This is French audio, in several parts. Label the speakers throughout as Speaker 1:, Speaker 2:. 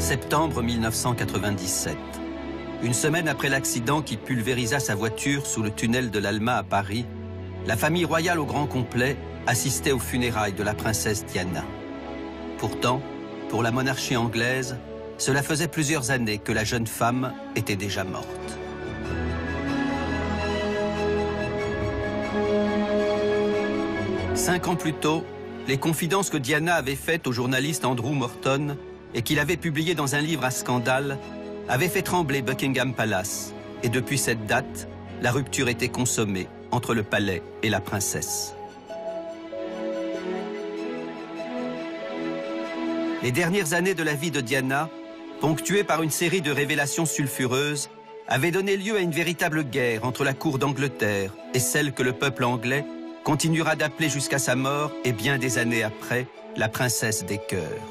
Speaker 1: Septembre 1997. Une semaine après l'accident qui pulvérisa sa voiture sous le tunnel de l'Alma à Paris, la famille royale au grand complet assistait aux funérailles de la princesse Diana. Pourtant, pour la monarchie anglaise, cela faisait plusieurs années que la jeune femme était déjà morte. Cinq ans plus tôt, les confidences que Diana avait faites au journaliste Andrew Morton et qu'il avait publiées dans un livre à scandale avaient fait trembler Buckingham Palace. Et depuis cette date, la rupture était consommée entre le palais et la princesse. Les dernières années de la vie de Diana, ponctuées par une série de révélations sulfureuses, avaient donné lieu à une véritable guerre entre la cour d'Angleterre et celle que le peuple anglais continuera d'appeler jusqu'à sa mort et bien des années après, la princesse des cœurs.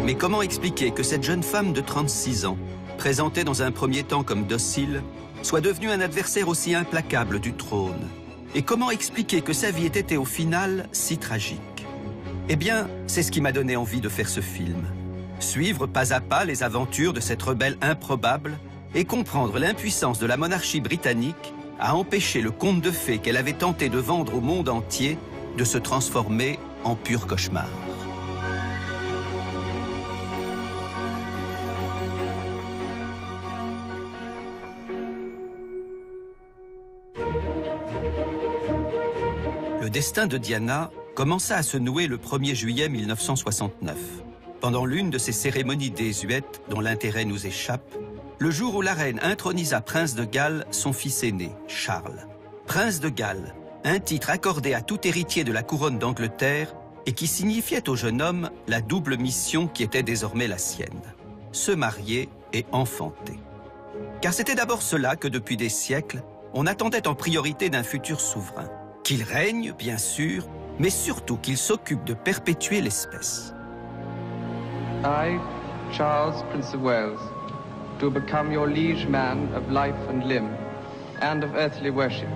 Speaker 1: Mais comment expliquer que cette jeune femme de 36 ans, présentée dans un premier temps comme docile, soit devenue un adversaire aussi implacable du trône? Et comment expliquer que sa vie ait été au final si tragique? Eh bien, c'est ce qui m'a donné envie de faire ce film. Suivre pas à pas les aventures de cette rebelle improbable et comprendre l'impuissance de la monarchie britannique à empêcher le conte de fées qu'elle avait tenté de vendre au monde entier de se transformer en pur cauchemar. Le destin de Diana commença à se nouer le 1er juillet 1969, pendant l'une de ces cérémonies désuètes dont l'intérêt nous échappe, le jour où la reine intronisa Prince de Galles, son fils aîné, Charles. Prince de Galles, un titre accordé à tout héritier de la couronne d'Angleterre et qui signifiait au jeune homme la double mission qui était désormais la sienne, se marier et enfanter. Car c'était d'abord cela que depuis des siècles, on attendait en priorité d'un futur souverain. Qu'il règne, bien sûr, mais surtout qu'il s'occupe de perpétuer l'espèce.
Speaker 2: I, Charles, Prince of Wales, do become your liege man of life and limb, and of earthly worship.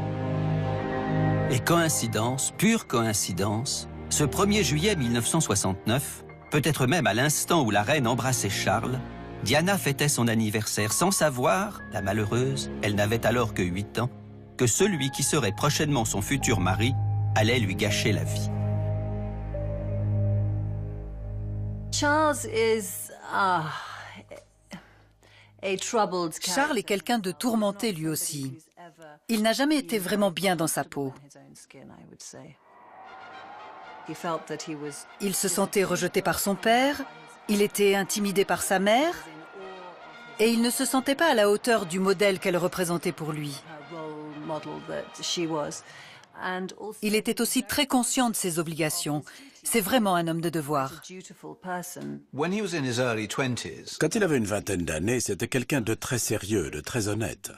Speaker 1: Et coïncidence, pure coïncidence, ce 1er juillet 1969, peut-être même à l'instant où la reine embrassait Charles, Diana fêtait son anniversaire sans savoir, la malheureuse, elle n'avait alors que 8 ans, que celui qui serait prochainement son futur mari allait lui gâcher la vie.
Speaker 3: Charles est quelqu'un de tourmenté lui aussi. Il n'a jamais été vraiment bien dans sa peau. Il se sentait rejeté par son père, il était intimidé par sa mère, et il ne se sentait pas à la hauteur du modèle qu'elle représentait pour lui. Il était aussi très conscient de ses obligations. C'est vraiment un homme de devoir.
Speaker 4: Quand il avait une vingtaine d'années, c'était quelqu'un de très sérieux, de très honnête.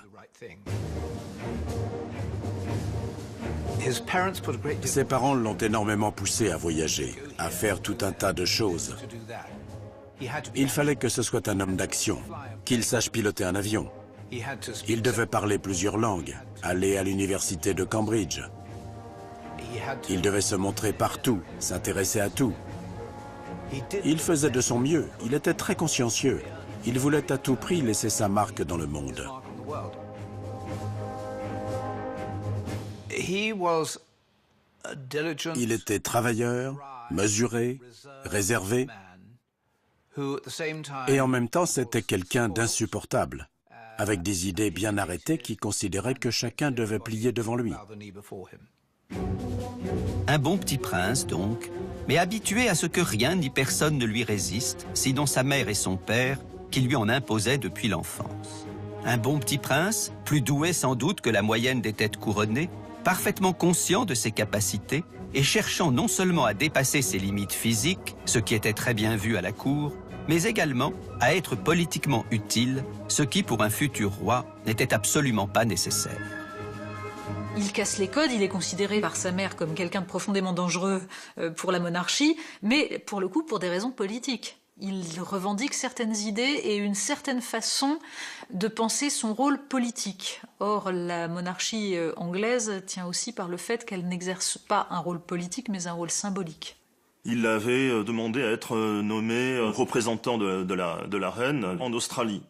Speaker 4: Ses parents l'ont énormément poussé à voyager, à faire tout un tas de choses. Il fallait que ce soit un homme d'action, qu'il sache piloter un avion. Il devait parler plusieurs langues, aller à l'université de Cambridge. Il devait se montrer partout, s'intéresser à tout. Il faisait de son mieux, il était très consciencieux. Il voulait à tout prix laisser sa marque dans le monde. Il était travailleur, mesuré, réservé, et en même temps c'était quelqu'un d'insupportable, avec des idées bien arrêtées qui considéraient que chacun devait plier devant lui.
Speaker 1: Un bon petit prince, donc, mais habitué à ce que rien ni personne ne lui résiste, sinon sa mère et son père, qui lui en imposaient depuis l'enfance. Un bon petit prince, plus doué sans doute que la moyenne des têtes couronnées, parfaitement conscient de ses capacités et cherchant non seulement à dépasser ses limites physiques, ce qui était très bien vu à la cour, mais également à être politiquement utile, ce qui, pour un futur roi, n'était absolument pas nécessaire.
Speaker 5: Il casse les codes, il est considéré par sa mère comme quelqu'un de profondément dangereux pour la monarchie, mais pour le coup pour des raisons politiques. Il revendique certaines idées et une certaine façon de penser son rôle politique. Or, la monarchie anglaise tient aussi par le fait qu'elle n'exerce pas un rôle politique, mais un rôle symbolique.
Speaker 6: Il avait demandé à être nommé représentant de la reine en Australie.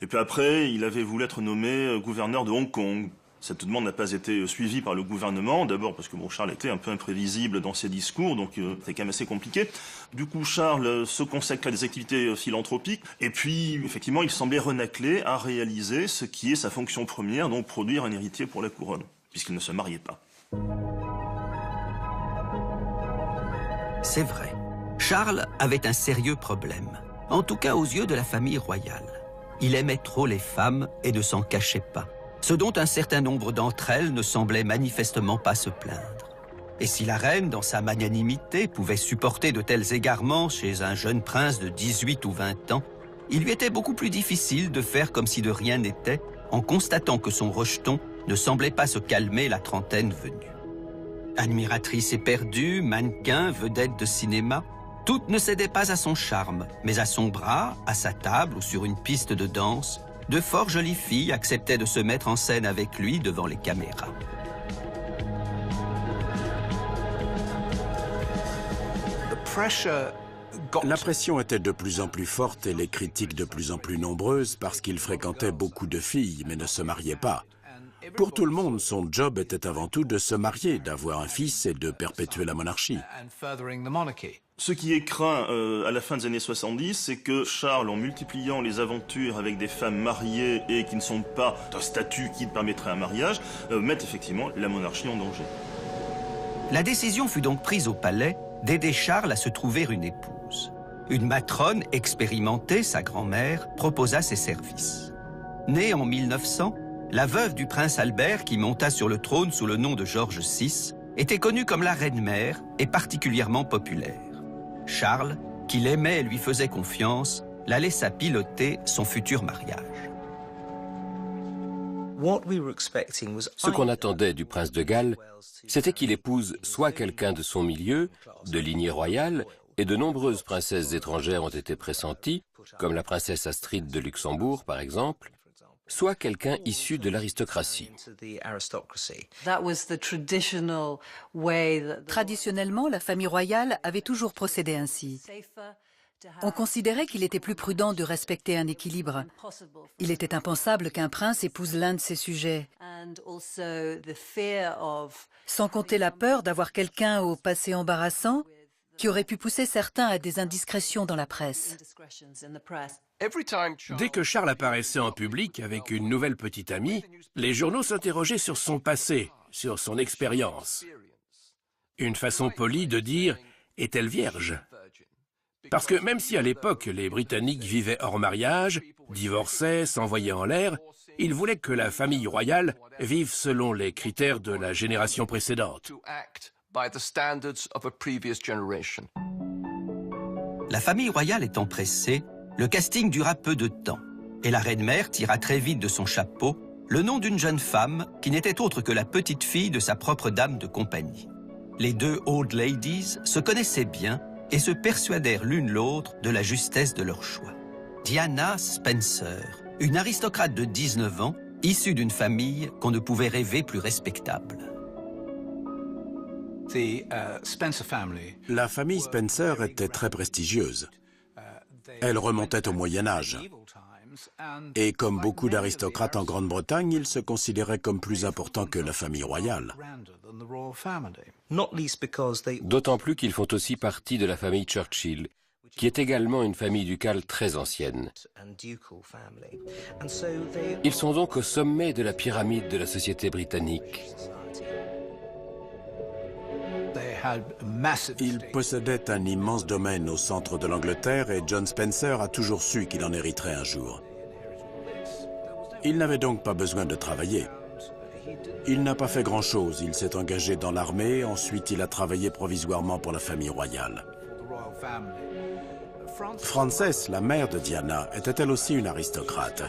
Speaker 6: Et puis après, il avait voulu être nommé gouverneur de Hong Kong. Cette demande n'a pas été suivie par le gouvernement, d'abord parce que Charles était un peu imprévisible dans ses discours, donc c'était quand même assez compliqué. Du coup, Charles se consacre à des activités philanthropiques, et puis, effectivement, il semblait renâcler à réaliser ce qui est sa fonction première, donc produire un héritier pour la couronne, puisqu'il ne se mariait pas.
Speaker 1: C'est vrai, Charles avait un sérieux problème, en tout cas aux yeux de la famille royale. Il aimait trop les femmes et ne s'en cachait pas, ce dont un certain nombre d'entre elles ne semblaient manifestement pas se plaindre. Et si la reine, dans sa magnanimité, pouvait supporter de tels égarements chez un jeune prince de 18 ou 20 ans, il lui était beaucoup plus difficile de faire comme si de rien n'était, en constatant que son rejeton ne semblait pas se calmer la trentaine venue. Admiratrice éperdue, mannequin, vedette de cinéma, toutes ne cédaient pas à son charme, mais à son bras, à sa table ou sur une piste de danse, de fort jolies filles acceptaient de se mettre en scène avec lui devant les caméras.
Speaker 4: La pression était de plus en plus forte et les critiques de plus en plus nombreuses parce qu'il fréquentait beaucoup de filles mais ne se mariait pas. Pour tout le monde, son job était avant tout de se marier, d'avoir un fils et de perpétuer la monarchie.
Speaker 6: Ce qui est craint à la fin des années 70, c'est que Charles, en multipliant les aventures avec des femmes mariées et qui ne sont pas d'un statut qui permettrait un mariage, mette effectivement la monarchie en danger.
Speaker 1: La décision fut donc prise au palais d'aider Charles à se trouver une épouse. Une matrone expérimentée, sa grand-mère, proposa ses services. Née en 1900, la veuve du prince Albert, qui monta sur le trône sous le nom de George VI, était connue comme la reine-mère et particulièrement populaire. Charles, qui l'aimait et lui faisait confiance, la laissa piloter son futur mariage.
Speaker 7: Ce qu'on attendait du prince de Galles, c'était qu'il épouse soit quelqu'un de son milieu, de lignée royale, et de nombreuses princesses étrangères ont été pressenties, comme la princesse Astrid de Luxembourg par exemple, soit quelqu'un issu de l'aristocratie.
Speaker 3: Traditionnellement, la famille royale avait toujours procédé ainsi. On considérait qu'il était plus prudent de respecter un équilibre. Il était impensable qu'un prince épouse l'un de ses sujets. Sans compter la peur d'avoir quelqu'un au passé embarrassant qui aurait pu pousser certains à des indiscrétions dans la presse.
Speaker 8: Dès que Charles apparaissait en public avec une nouvelle petite amie, les journaux s'interrogeaient sur son passé, sur son expérience. Une façon polie de dire « est-elle vierge ?» Parce que même si à l'époque les Britanniques vivaient hors mariage, divorçaient, s'envoyaient en l'air, ils voulaient que la famille royale vive selon les critères de la génération précédente.
Speaker 1: La famille royale étant pressée, le casting dura peu de temps, et la reine-mère tira très vite de son chapeau le nom d'une jeune femme qui n'était autre que la petite fille de sa propre dame de compagnie. Les deux old ladies se connaissaient bien et se persuadèrent l'une l'autre de la justesse de leur choix. Diana Spencer, une aristocrate de 19 ans, issue d'une famille qu'on ne pouvait rêver plus respectable.
Speaker 4: La famille Spencer était très prestigieuse. Elle remontait au Moyen-Âge. Et comme beaucoup d'aristocrates en Grande-Bretagne, ils se considéraient comme plus importants que la famille royale.
Speaker 7: D'autant plus qu'ils font aussi partie de la famille Churchill, qui est également une famille ducale très ancienne. Ils sont donc au sommet de la pyramide de la société britannique.
Speaker 4: Ils possédaient un immense domaine au centre de l'Angleterre et John Spencer a toujours su qu'il en hériterait un jour. Il n'avait donc pas besoin de travailler. Il n'a pas fait grand-chose. Il s'est engagé dans l'armée, ensuite il a travaillé provisoirement pour la famille royale. Frances, la mère de Diana, était elle aussi une aristocrate.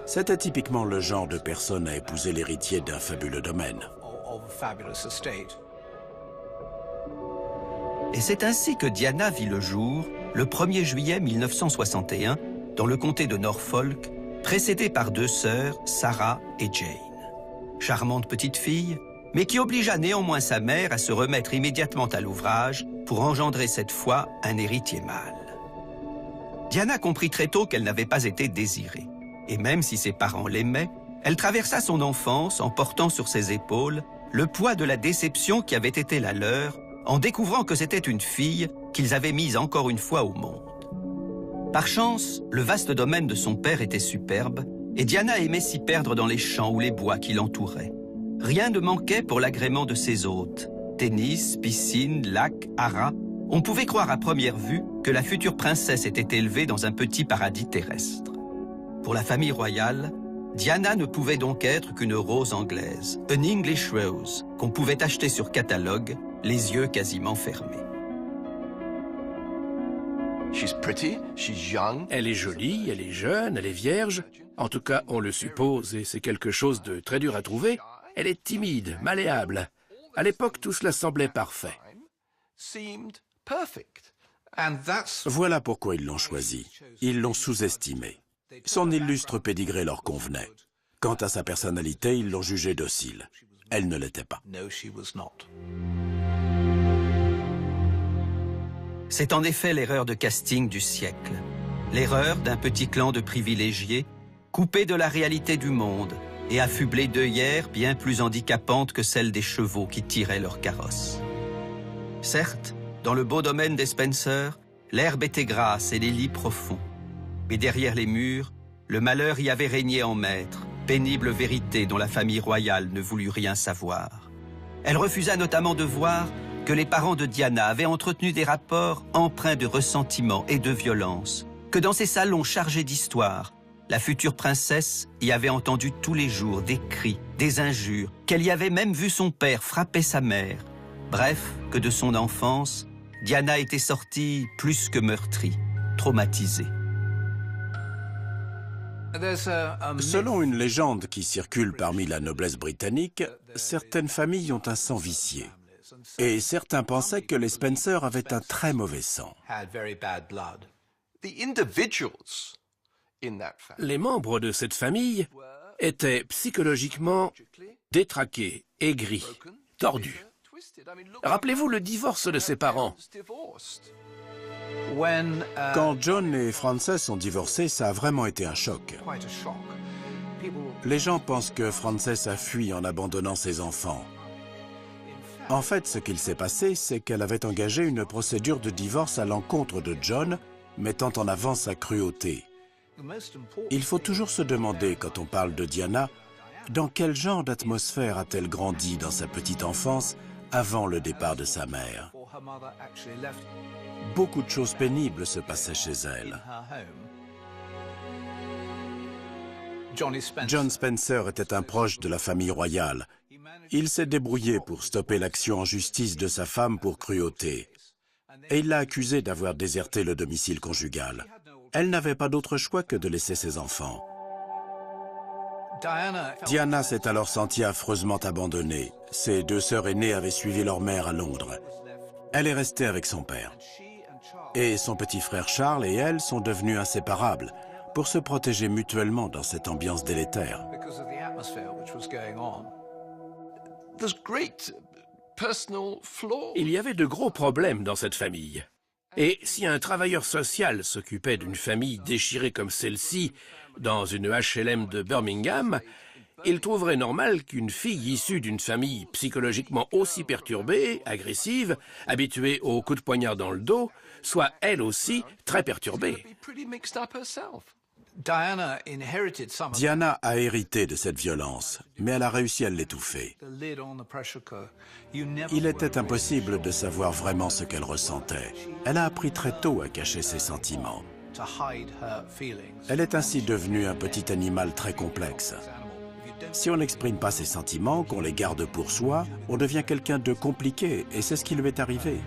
Speaker 4: C'était typiquement le genre de personne à épouser l'héritier d'un fabuleux domaine.
Speaker 1: Et c'est ainsi que Diana vit le jour le 1er juillet 1961, dans le comté de Norfolk, précédée par 2 sœurs, Sarah et Jane. Charmante petite fille, mais qui obligea néanmoins sa mère à se remettre immédiatement à l'ouvrage pour engendrer cette fois un héritier mâle. Diana comprit très tôt qu'elle n'avait pas été désirée. Et même si ses parents l'aimaient, elle traversa son enfance en portant sur ses épaules le poids de la déception qui avait été la leur en découvrant que c'était une fille qu'ils avaient mise encore une fois au monde. Par chance, le vaste domaine de son père était superbe et Diana aimait s'y perdre dans les champs ou les bois qui l'entouraient. Rien ne manquait pour l'agrément de ses hôtes. Tennis, piscine, lac, haras. On pouvait croire à première vue que la future princesse était élevée dans un petit paradis terrestre. Pour la famille royale, Diana ne pouvait donc être qu'une rose anglaise, an English rose, qu'on pouvait acheter sur catalogue, les yeux quasiment fermés.
Speaker 8: Elle est jolie, elle est jeune, elle est vierge. En tout cas, on le suppose, et c'est quelque chose de très dur à trouver. Elle est timide, malléable. À l'époque, tout cela semblait parfait.
Speaker 4: Voilà pourquoi ils l'ont choisi. Ils l'ont sous-estimé. Son illustre pédigré leur convenait. Quant à sa personnalité, ils l'ont jugée docile. Elle ne l'était pas.
Speaker 1: C'est en effet l'erreur de casting du siècle. L'erreur d'un petit clan de privilégiés, coupé de la réalité du monde et affublé d'œillères bien plus handicapantes que celles des chevaux qui tiraient leur carrosse. Certes, dans le beau domaine des Spencer, l'herbe était grasse et les lits profonds. Mais derrière les murs, le malheur y avait régné en maître, pénible vérité dont la famille royale ne voulut rien savoir. Elle refusa notamment de voir que les parents de Diana avaient entretenu des rapports empreints de ressentiment et de violence, que dans ces salons chargés d'histoire, la future princesse y avait entendu tous les jours des cris, des injures, qu'elle y avait même vu son père frapper sa mère. Bref, que de son enfance, Diana était sortie plus que meurtrie, traumatisée.
Speaker 4: Selon une légende qui circule parmi la noblesse britannique, certaines familles ont un sang vicié. Et certains pensaient que les Spencer avaient un très mauvais sang.
Speaker 8: Les membres de cette famille étaient psychologiquement détraqués, aigris, tordus. Rappelez-vous le divorce de ses parents.
Speaker 4: Quand John et Frances ont divorcé, ça a vraiment été un choc. Les gens pensent que Frances a fui en abandonnant ses enfants. En fait, ce qu'il s'est passé, c'est qu'elle avait engagé une procédure de divorce à l'encontre de John, mettant en avant sa cruauté. Il faut toujours se demander, quand on parle de Diana, dans quel genre d'atmosphère a-t-elle grandi dans sa petite enfance avant le départ de sa mère. Beaucoup de choses pénibles se passaient chez elle. John Spencer était un proche de la famille royale. Il s'est débrouillé pour stopper l'action en justice de sa femme pour cruauté. Et il l'a accusée d'avoir déserté le domicile conjugal. Elle n'avait pas d'autre choix que de laisser ses enfants. Diana s'est alors sentie affreusement abandonnée. Ses 2 sœurs aînées avaient suivi leur mère à Londres. Elle est restée avec son père. Et son petit frère Charles et elle sont devenus inséparables pour se protéger mutuellement dans cette ambiance délétère.
Speaker 8: Il y avait de gros problèmes dans cette famille. Et si un travailleur social s'occupait d'une famille déchirée comme celle-ci dans une HLM de Birmingham, il trouverait normal qu'une fille issue d'une famille psychologiquement aussi perturbée, agressive, habituée aux coups de poignard dans le dos, soit elle aussi très perturbée.
Speaker 4: Diana a hérité de cette violence, mais elle a réussi à l'étouffer. Il était impossible de savoir vraiment ce qu'elle ressentait. Elle a appris très tôt à cacher ses sentiments. Elle est ainsi devenue un petit animal très complexe. Si on n'exprime pas ses sentiments, qu'on les garde pour soi, on devient quelqu'un de compliqué, et c'est ce qui lui est arrivé.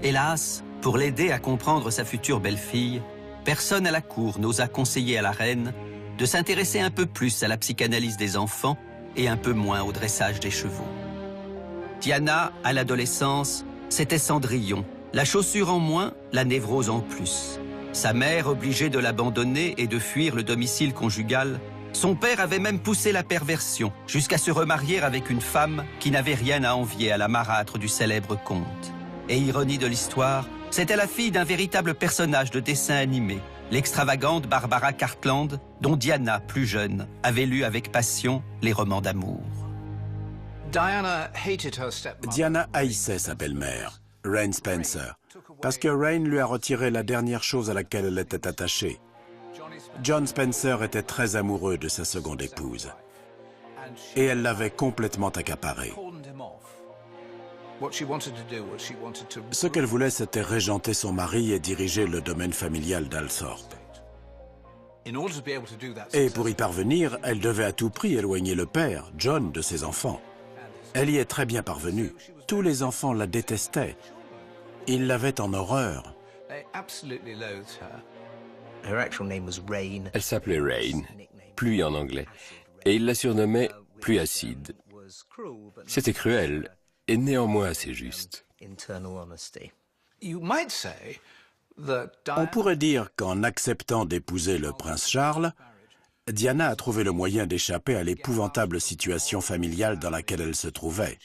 Speaker 1: Hélas, pour l'aider à comprendre sa future belle-fille, personne à la cour n'osa conseiller à la reine de s'intéresser un peu plus à la psychanalyse des enfants et un peu moins au dressage des chevaux. Diana, à l'adolescence, c'était Cendrillon. La chaussure en moins, la névrose en plus. Sa mère obligée de l'abandonner et de fuir le domicile conjugal. Son père avait même poussé la perversion, jusqu'à se remarier avec une femme qui n'avait rien à envier à la marâtre du célèbre conte. Et ironie de l'histoire, c'était la fille d'un véritable personnage de dessin animé, l'extravagante Barbara Cartland, dont Diana, plus jeune, avait lu avec passion les romans d'amour.
Speaker 4: Diana haïssait sa belle-mère, Rain Spencer, parce que Rain lui a retiré la dernière chose à laquelle elle était attachée. John Spencer était très amoureux de sa seconde épouse, et elle l'avait complètement accaparé. Ce qu'elle voulait, c'était régenter son mari et diriger le domaine familial d'Althorpe. Et pour y parvenir, elle devait à tout prix éloigner le père, John, de ses enfants. Elle y est très bien parvenue. Tous les enfants la détestaient. Ils l'avaient en horreur.
Speaker 7: Elle s'appelait Rain, pluie en anglais, et il la surnommait pluie acide. C'était cruel, et néanmoins assez juste.
Speaker 4: On pourrait dire qu'en acceptant d'épouser le prince Charles, Diana a trouvé le moyen d'échapper à l'épouvantable situation familiale dans laquelle elle se trouvait.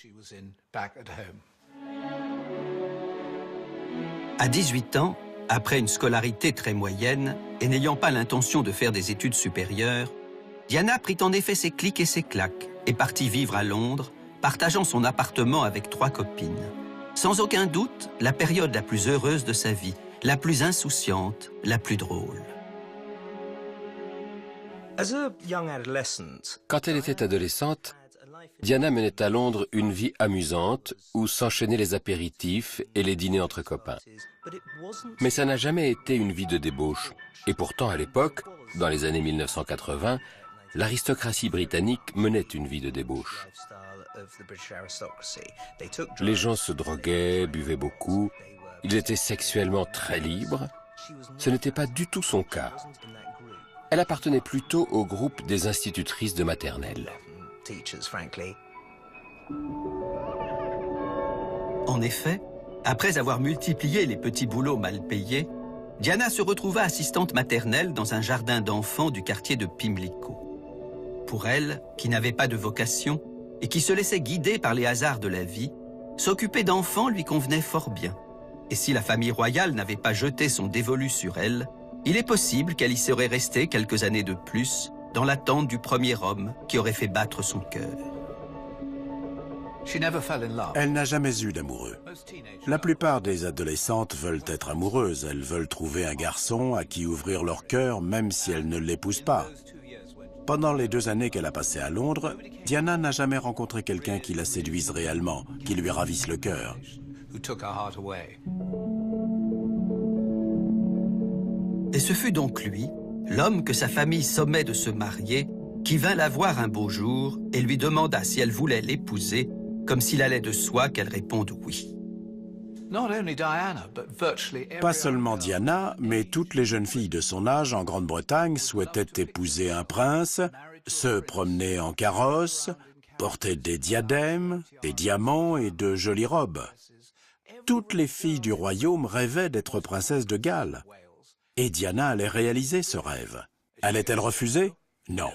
Speaker 1: À 18 ans, après une scolarité très moyenne et n'ayant pas l'intention de faire des études supérieures, Diana prit en effet ses clics et ses claques et partit vivre à Londres, partageant son appartement avec 3 copines. Sans aucun doute, la période la plus heureuse de sa vie, la plus insouciante, la plus drôle.
Speaker 7: Quand elle était adolescente, Diana menait à Londres une vie amusante où s'enchaînaient les apéritifs et les dîners entre copains. Mais ça n'a jamais été une vie de débauche. Et pourtant, à l'époque, dans les années 1980, l'aristocratie britannique menait une vie de débauche. Les gens se droguaient, buvaient beaucoup, ils étaient sexuellement très libres. Ce n'était pas du tout son cas. Elle appartenait plutôt au groupe des institutrices de maternelle.
Speaker 1: En effet, après avoir multiplié les petits boulots mal payés, Diana se retrouva assistante maternelle dans un jardin d'enfants du quartier de Pimlico. Pour elle, qui n'avait pas de vocation et qui se laissait guider par les hasards de la vie, s'occuper d'enfants lui convenait fort bien. Et si la famille royale n'avait pas jeté son dévolu sur elle, il est possible qu'elle y serait restée quelques années de plus, dans l'attente du premier homme qui aurait fait battre son cœur.
Speaker 4: Elle n'a jamais eu d'amoureux. La plupart des adolescentes veulent être amoureuses. Elles veulent trouver un garçon à qui ouvrir leur cœur, même si elles ne l'épousent pas. Pendant les 2 années qu'elle a passées à Londres, Diana n'a jamais rencontré quelqu'un qui la séduise réellement, qui lui ravisse le cœur.
Speaker 1: Et ce fut donc lui, l'homme que sa famille sommait de se marier, qui vint la voir un beau jour et lui demanda si elle voulait l'épouser, comme s'il allait de soi qu'elle réponde oui.
Speaker 4: Pas seulement Diana, mais toutes les jeunes filles de son âge en Grande-Bretagne souhaitaient épouser un prince, se promener en carrosse, porter des diadèmes, des diamants et de jolies robes. Toutes les filles du royaume rêvaient d'être princesses de Galles. Et Diana allait réaliser ce rêve. Allait-elle refuser? Non.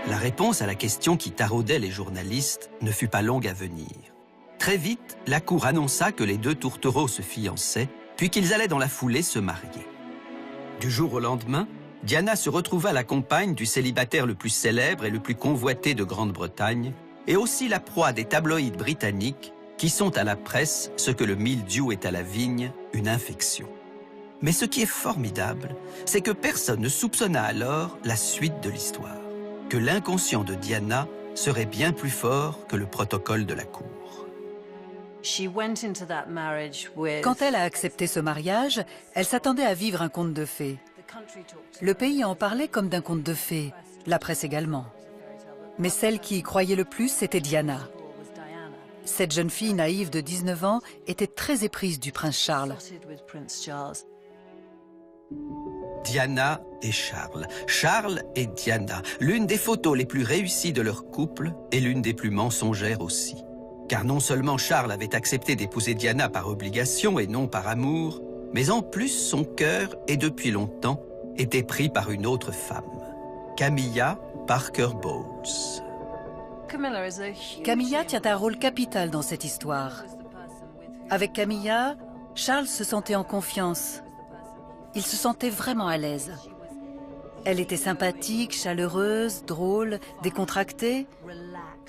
Speaker 1: La réponse à la question qui taraudait les journalistes ne fut pas longue à venir. Très vite, la cour annonça que les 2 tourtereaux se fiançaient, puis qu'ils allaient dans la foulée se marier. Du jour au lendemain, Diana se retrouva la compagne du célibataire le plus célèbre et le plus convoité de Grande-Bretagne, et aussi la proie des tabloïds britanniques, qui sont à la presse ce que le mildiou est à la vigne, une infection. Mais ce qui est formidable, c'est que personne ne soupçonna alors la suite de l'histoire, que l'inconscient de Diana serait bien plus fort que le protocole de la cour.
Speaker 3: Quand elle a accepté ce mariage, elle s'attendait à vivre un conte de fées. Le pays en parlait comme d'un conte de fées, la presse également. Mais celle qui y croyait le plus, c'était Diana. Cette jeune fille naïve de 19 ans était très éprise du prince Charles.
Speaker 1: Diana et Charles. Charles et Diana, l'une des photos les plus réussies de leur couple et l'une des plus mensongères aussi. Car non seulement Charles avait accepté d'épouser Diana par obligation et non par amour, mais en plus son cœur, et depuis longtemps, était pris par une autre femme, Camilla Parker Bowles.
Speaker 3: Camilla tient un rôle capital dans cette histoire. Avec Camilla, Charles se sentait en confiance. Il se sentait vraiment à l'aise. Elle était sympathique, chaleureuse, drôle, décontractée.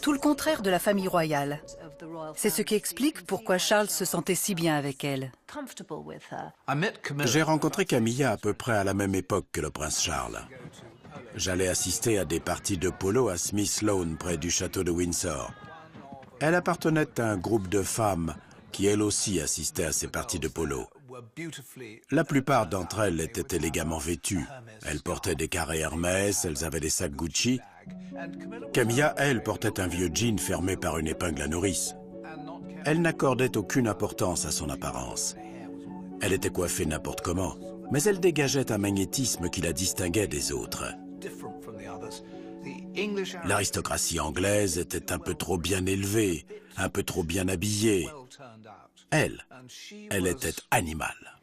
Speaker 3: Tout le contraire de la famille royale. C'est ce qui explique pourquoi Charles se sentait si bien avec elle.
Speaker 4: J'ai rencontré Camilla à peu près à la même époque que le prince Charles. J'allais assister à des parties de polo à Smith Lawn, près du château de Windsor. Elle appartenait à un groupe de femmes qui, elles aussi, assistaient à ces parties de polo. La plupart d'entre elles étaient élégamment vêtues. Elles portaient des carrés Hermès, elles avaient des sacs Gucci. Camilla, elle, portait un vieux jean fermé par une épingle à nourrice. Elle n'accordait aucune importance à son apparence. Elle était coiffée n'importe comment, mais elle dégageait un magnétisme qui la distinguait des autres. L'aristocratie anglaise était un peu trop bien élevée, un peu trop bien habillée. Elle était animale.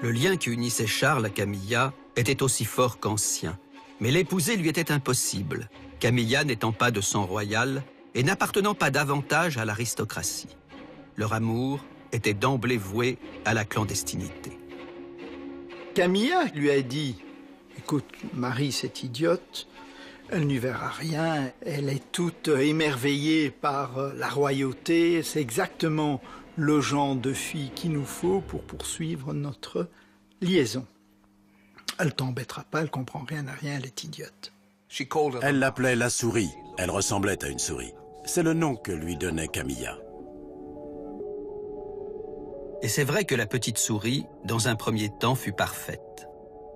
Speaker 1: Le lien qui unissait Charles à Camilla était aussi fort qu'ancien. Mais l'épouser lui était impossible, Camilla n'étant pas de sang royal et n'appartenant pas davantage à l'aristocratie. Leur amour était d'emblée voué à la clandestinité.
Speaker 9: Camilla lui a dit « Écoute, Marie, cette idiote, elle n'y verra rien, elle est toute émerveillée par la royauté, c'est exactement le genre de fille qu'il nous faut pour poursuivre notre liaison. Elle t'embêtera pas, elle comprend rien à rien, elle est idiote. »
Speaker 4: Elle l'appelait la souris, elle ressemblait à une souris. C'est le nom que lui donnait Camilla.
Speaker 1: Et c'est vrai que la petite souris, dans un premier temps, fut parfaite.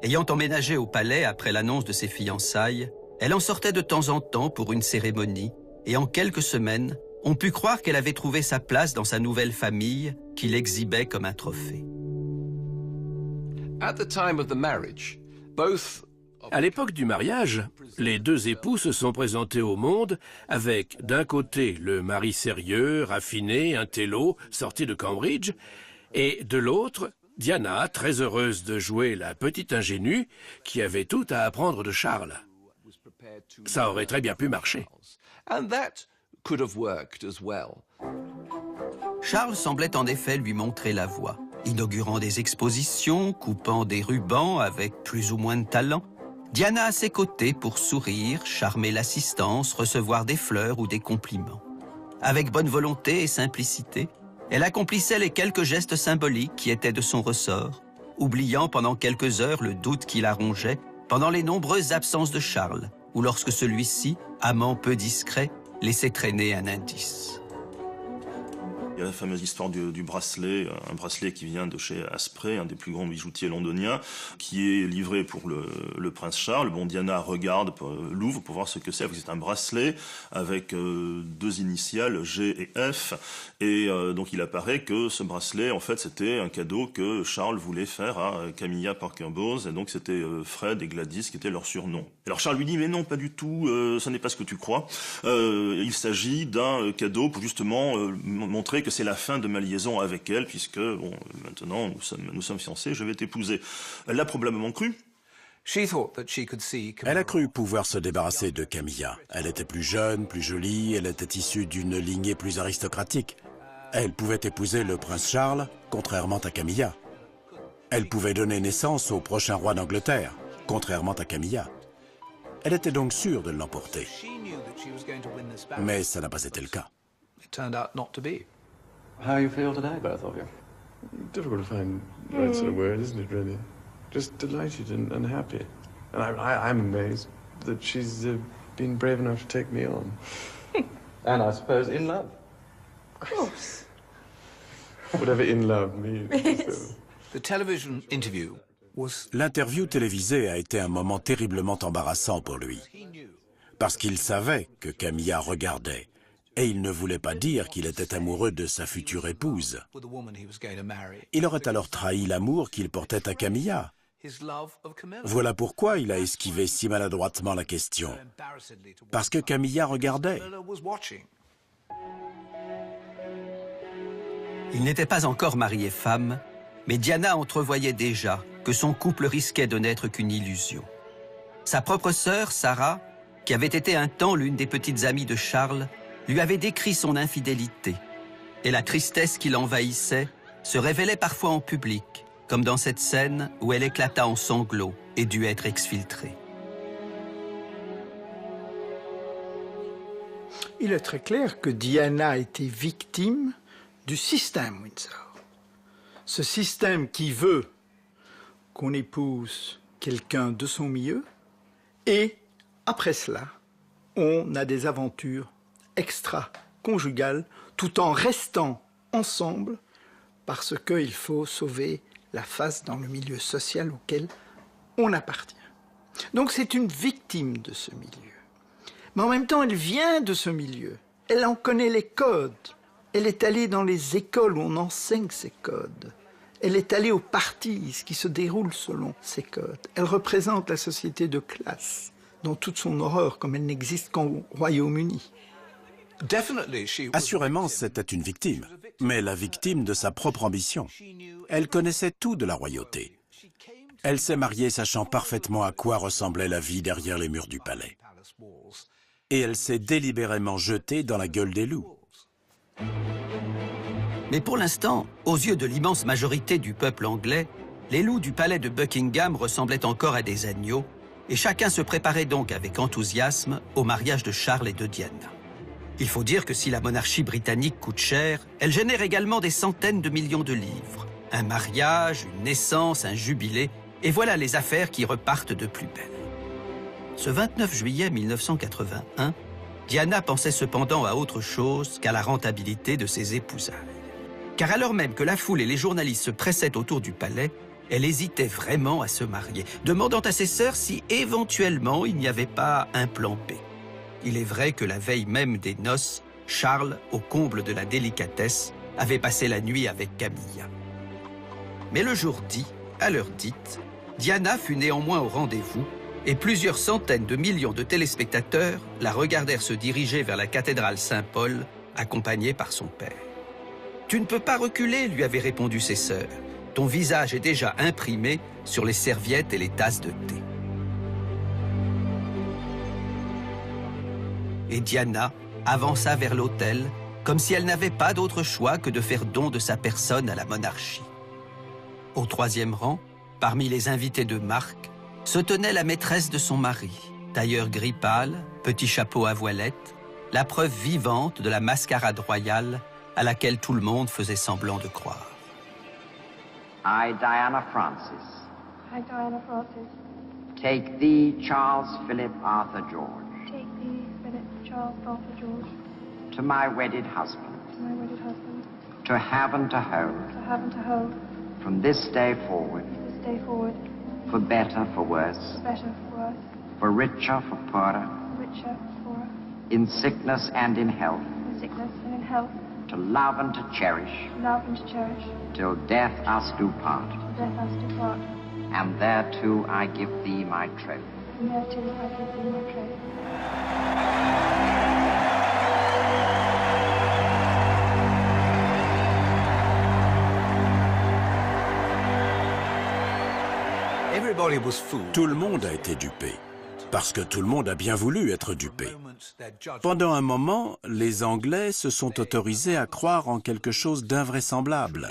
Speaker 1: Ayant emménagé au palais après l'annonce de ses fiançailles, elle en sortait de temps en temps pour une cérémonie, et en quelques semaines, on put croire qu'elle avait trouvé sa place dans sa nouvelle famille, qui l'exhibait comme un trophée.
Speaker 8: À l'époque du mariage, les deux époux se sont présentés au monde avec, d'un côté, le mari sérieux, raffiné, intello, sorti de Cambridge, et de l'autre, Diana, très heureuse de jouer la petite ingénue qui avait tout à apprendre de Charles. Ça aurait très bien pu marcher.
Speaker 1: Charles semblait en effet lui montrer la voie, inaugurant des expositions, coupant des rubans avec plus ou moins de talent. Diana à ses côtés pour sourire, charmer l'assistance, recevoir des fleurs ou des compliments. Avec bonne volonté et simplicité, elle accomplissait les quelques gestes symboliques qui étaient de son ressort, oubliant pendant quelques heures le doute qui la rongeait pendant les nombreuses absences de Charles, ou lorsque celui-ci, amant peu discret, laissait traîner un indice.
Speaker 6: Il y a la fameuse histoire du bracelet, un bracelet qui vient de chez Asprey, un des plus grands bijoutiers londoniens, qui est livré pour le prince Charles. Bon, Diana regarde, l'ouvre pour voir ce que c'est. C'est un bracelet avec deux initiales, G et F. Et donc il apparaît que ce bracelet, en fait, c'était un cadeau que Charles voulait faire à Camilla Parker Bowles. Et donc c'était Fred et Gladys qui étaient leurs surnoms. Alors Charles lui dit, mais non, pas du tout, ça n'est pas ce que tu crois. Il s'agit d'un cadeau pour justement montrer que c'est la fin de ma liaison avec elle, puisque bon, maintenant nous sommes fiancés, je vais t'épouser. Elle l'a probablement cru.
Speaker 4: Elle a cru pouvoir se débarrasser de Camilla. Elle était plus jeune, plus jolie, elle était issue d'une lignée plus aristocratique. Elle pouvait épouser le prince Charles, contrairement à Camilla. Elle pouvait donner naissance au prochain roi d'Angleterre, contrairement à Camilla. Elle était donc sûre de l'emporter. Mais ça n'a pas été le cas.
Speaker 10: How you feel today, both of you?
Speaker 11: Difficult to find the right sort of word, isn't it, really? Just delighted and happy. And I'm amazed that she's been brave enough to take me on. And I suppose in love.
Speaker 10: Of course.
Speaker 11: Whatever in love means.
Speaker 12: The television interview was...
Speaker 4: L'interview télévisée a été un moment terriblement embarrassant pour lui. Parce qu'il savait que Camilla regardait. Et il ne voulait pas dire qu'il était amoureux de sa future épouse. Il aurait alors trahi l'amour qu'il portait à Camilla. Voilà pourquoi il a esquivé si maladroitement la question. Parce que Camilla regardait.
Speaker 1: Il n'était pas encore mari et femme, mais Diana entrevoyait déjà que son couple risquait de n'être qu'une illusion. Sa propre sœur, Sarah, qui avait été un temps l'une des petites amies de Charles, lui avait décrit son infidélité. Et la tristesse qui l'envahissait se révélait parfois en public, comme dans cette scène où elle éclata en sanglots et dut être exfiltrée.
Speaker 9: Il est très clair que Diana était victime du système Windsor. Ce système qui veut qu'on épouse quelqu'un de son milieu et, après cela, on a des aventures extra-conjugales tout en restant ensemble parce qu'il faut sauver la face dans le milieu social auquel on appartient. Donc c'est une victime de ce milieu. Mais en même temps, elle vient de ce milieu. Elle en connaît les codes. Elle est allée dans les écoles où on enseigne ces codes. Elle est allée aux parties qui se déroulent selon ces codes. Elle représente la société de classe dans toute son horreur, comme elle n'existe qu'au Royaume-Uni.
Speaker 4: Assurément, c'était une victime, mais la victime de sa propre ambition. Elle connaissait tout de la royauté. Elle s'est mariée sachant parfaitement à quoi ressemblait la vie derrière les murs du palais. Et elle s'est délibérément jetée dans la gueule des loups.
Speaker 1: Mais pour l'instant, aux yeux de l'immense majorité du peuple anglais, les loups du palais de Buckingham ressemblaient encore à des agneaux, et chacun se préparait donc avec enthousiasme au mariage de Charles et de Diana. Il faut dire que si la monarchie britannique coûte cher, elle génère également des centaines de millions de livres. Un mariage, une naissance, un jubilé, et voilà les affaires qui repartent de plus belle. Ce 29 juillet 1981, Diana pensait cependant à autre chose qu'à la rentabilité de ses épousailles. Car alors même que la foule et les journalistes se pressaient autour du palais, elle hésitait vraiment à se marier, demandant à ses sœurs si éventuellement il n'y avait pas un plan B. Il est vrai que la veille même des noces, Charles, au comble de la délicatesse, avait passé la nuit avec Camilla. Mais le jour dit, à l'heure dite, Diana fut néanmoins au rendez-vous et plusieurs centaines de millions de téléspectateurs la regardèrent se diriger vers la cathédrale Saint-Paul, accompagnée par son père. « Tu ne peux pas reculer, lui avaient répondu ses sœurs. Ton visage est déjà imprimé sur les serviettes et les tasses de thé. » Et Diana avança vers l'autel, comme si elle n'avait pas d'autre choix que de faire don de sa personne à la monarchie. Au troisième rang, parmi les invités de marque, se tenait la maîtresse de son mari, tailleur gris pâle, petit chapeau à voilette, la preuve vivante de la mascarade royale à laquelle tout le monde faisait semblant de croire.
Speaker 13: I, Diana Francis.
Speaker 10: I, Diana Francis.
Speaker 13: Take thee, Charles Philip Arthur George.
Speaker 10: Take thee, Philip Charles Arthur George.
Speaker 13: To my wedded husband.
Speaker 10: To my wedded husband.
Speaker 13: To have and to hold.
Speaker 10: To have and to hold.
Speaker 13: From this day forward.
Speaker 10: From this day forward.
Speaker 13: For better, for worse.
Speaker 10: For better, for worse.
Speaker 13: For richer, for poorer.
Speaker 10: For richer, for poorer.
Speaker 13: In sickness and in health.
Speaker 10: In sickness and in health.
Speaker 13: To love and to cherish.
Speaker 10: To love and to cherish.
Speaker 13: Till death us do part.
Speaker 10: Till death us do part.
Speaker 13: And thereto I give thee my troth.
Speaker 10: And thereto I give thee my troth.
Speaker 4: Tout le monde a été dupé, parce que tout le monde a bien voulu être dupé. Pendant un moment, les Anglais se sont autorisés à croire en quelque chose d'invraisemblable.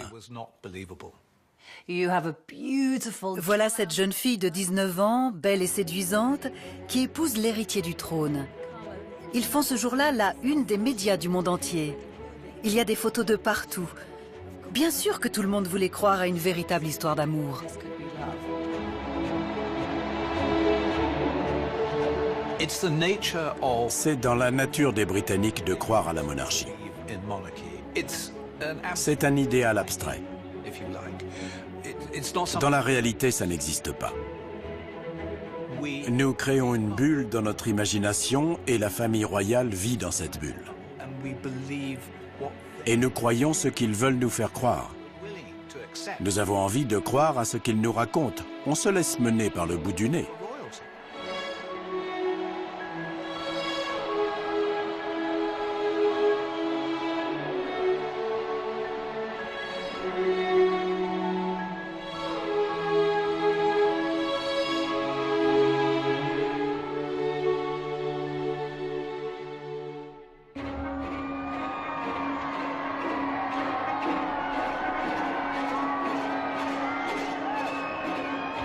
Speaker 3: Voilà cette jeune fille de 19 ans, belle et séduisante, qui épouse l'héritier du trône. Ils font ce jour-là la une des médias du monde entier. Il y a des photos de partout. Bien sûr que tout le monde voulait croire à une véritable histoire d'amour.
Speaker 4: C'est dans la nature des Britanniques de croire à la monarchie. C'est un idéal abstrait. Dans la réalité, ça n'existe pas. Nous créons une bulle dans notre imagination et la famille royale vit dans cette bulle. Et nous croyons ce qu'ils veulent nous faire croire. Nous avons envie de croire à ce qu'ils nous racontent. On se laisse mener par le bout du nez.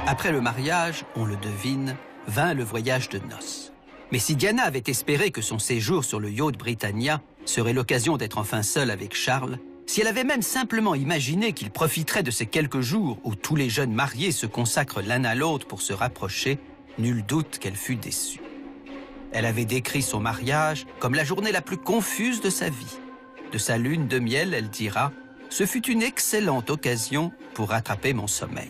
Speaker 1: Après le mariage, on le devine, vint le voyage de noces. Mais si Diana avait espéré que son séjour sur le yacht Britannia serait l'occasion d'être enfin seule avec Charles, si elle avait même simplement imaginé qu'il profiterait de ces quelques jours où tous les jeunes mariés se consacrent l'un à l'autre pour se rapprocher, nul doute qu'elle fut déçue. Elle avait décrit son mariage comme la journée la plus confuse de sa vie. De sa lune de miel, elle dira « Ce fut une excellente occasion pour rattraper mon sommeil ».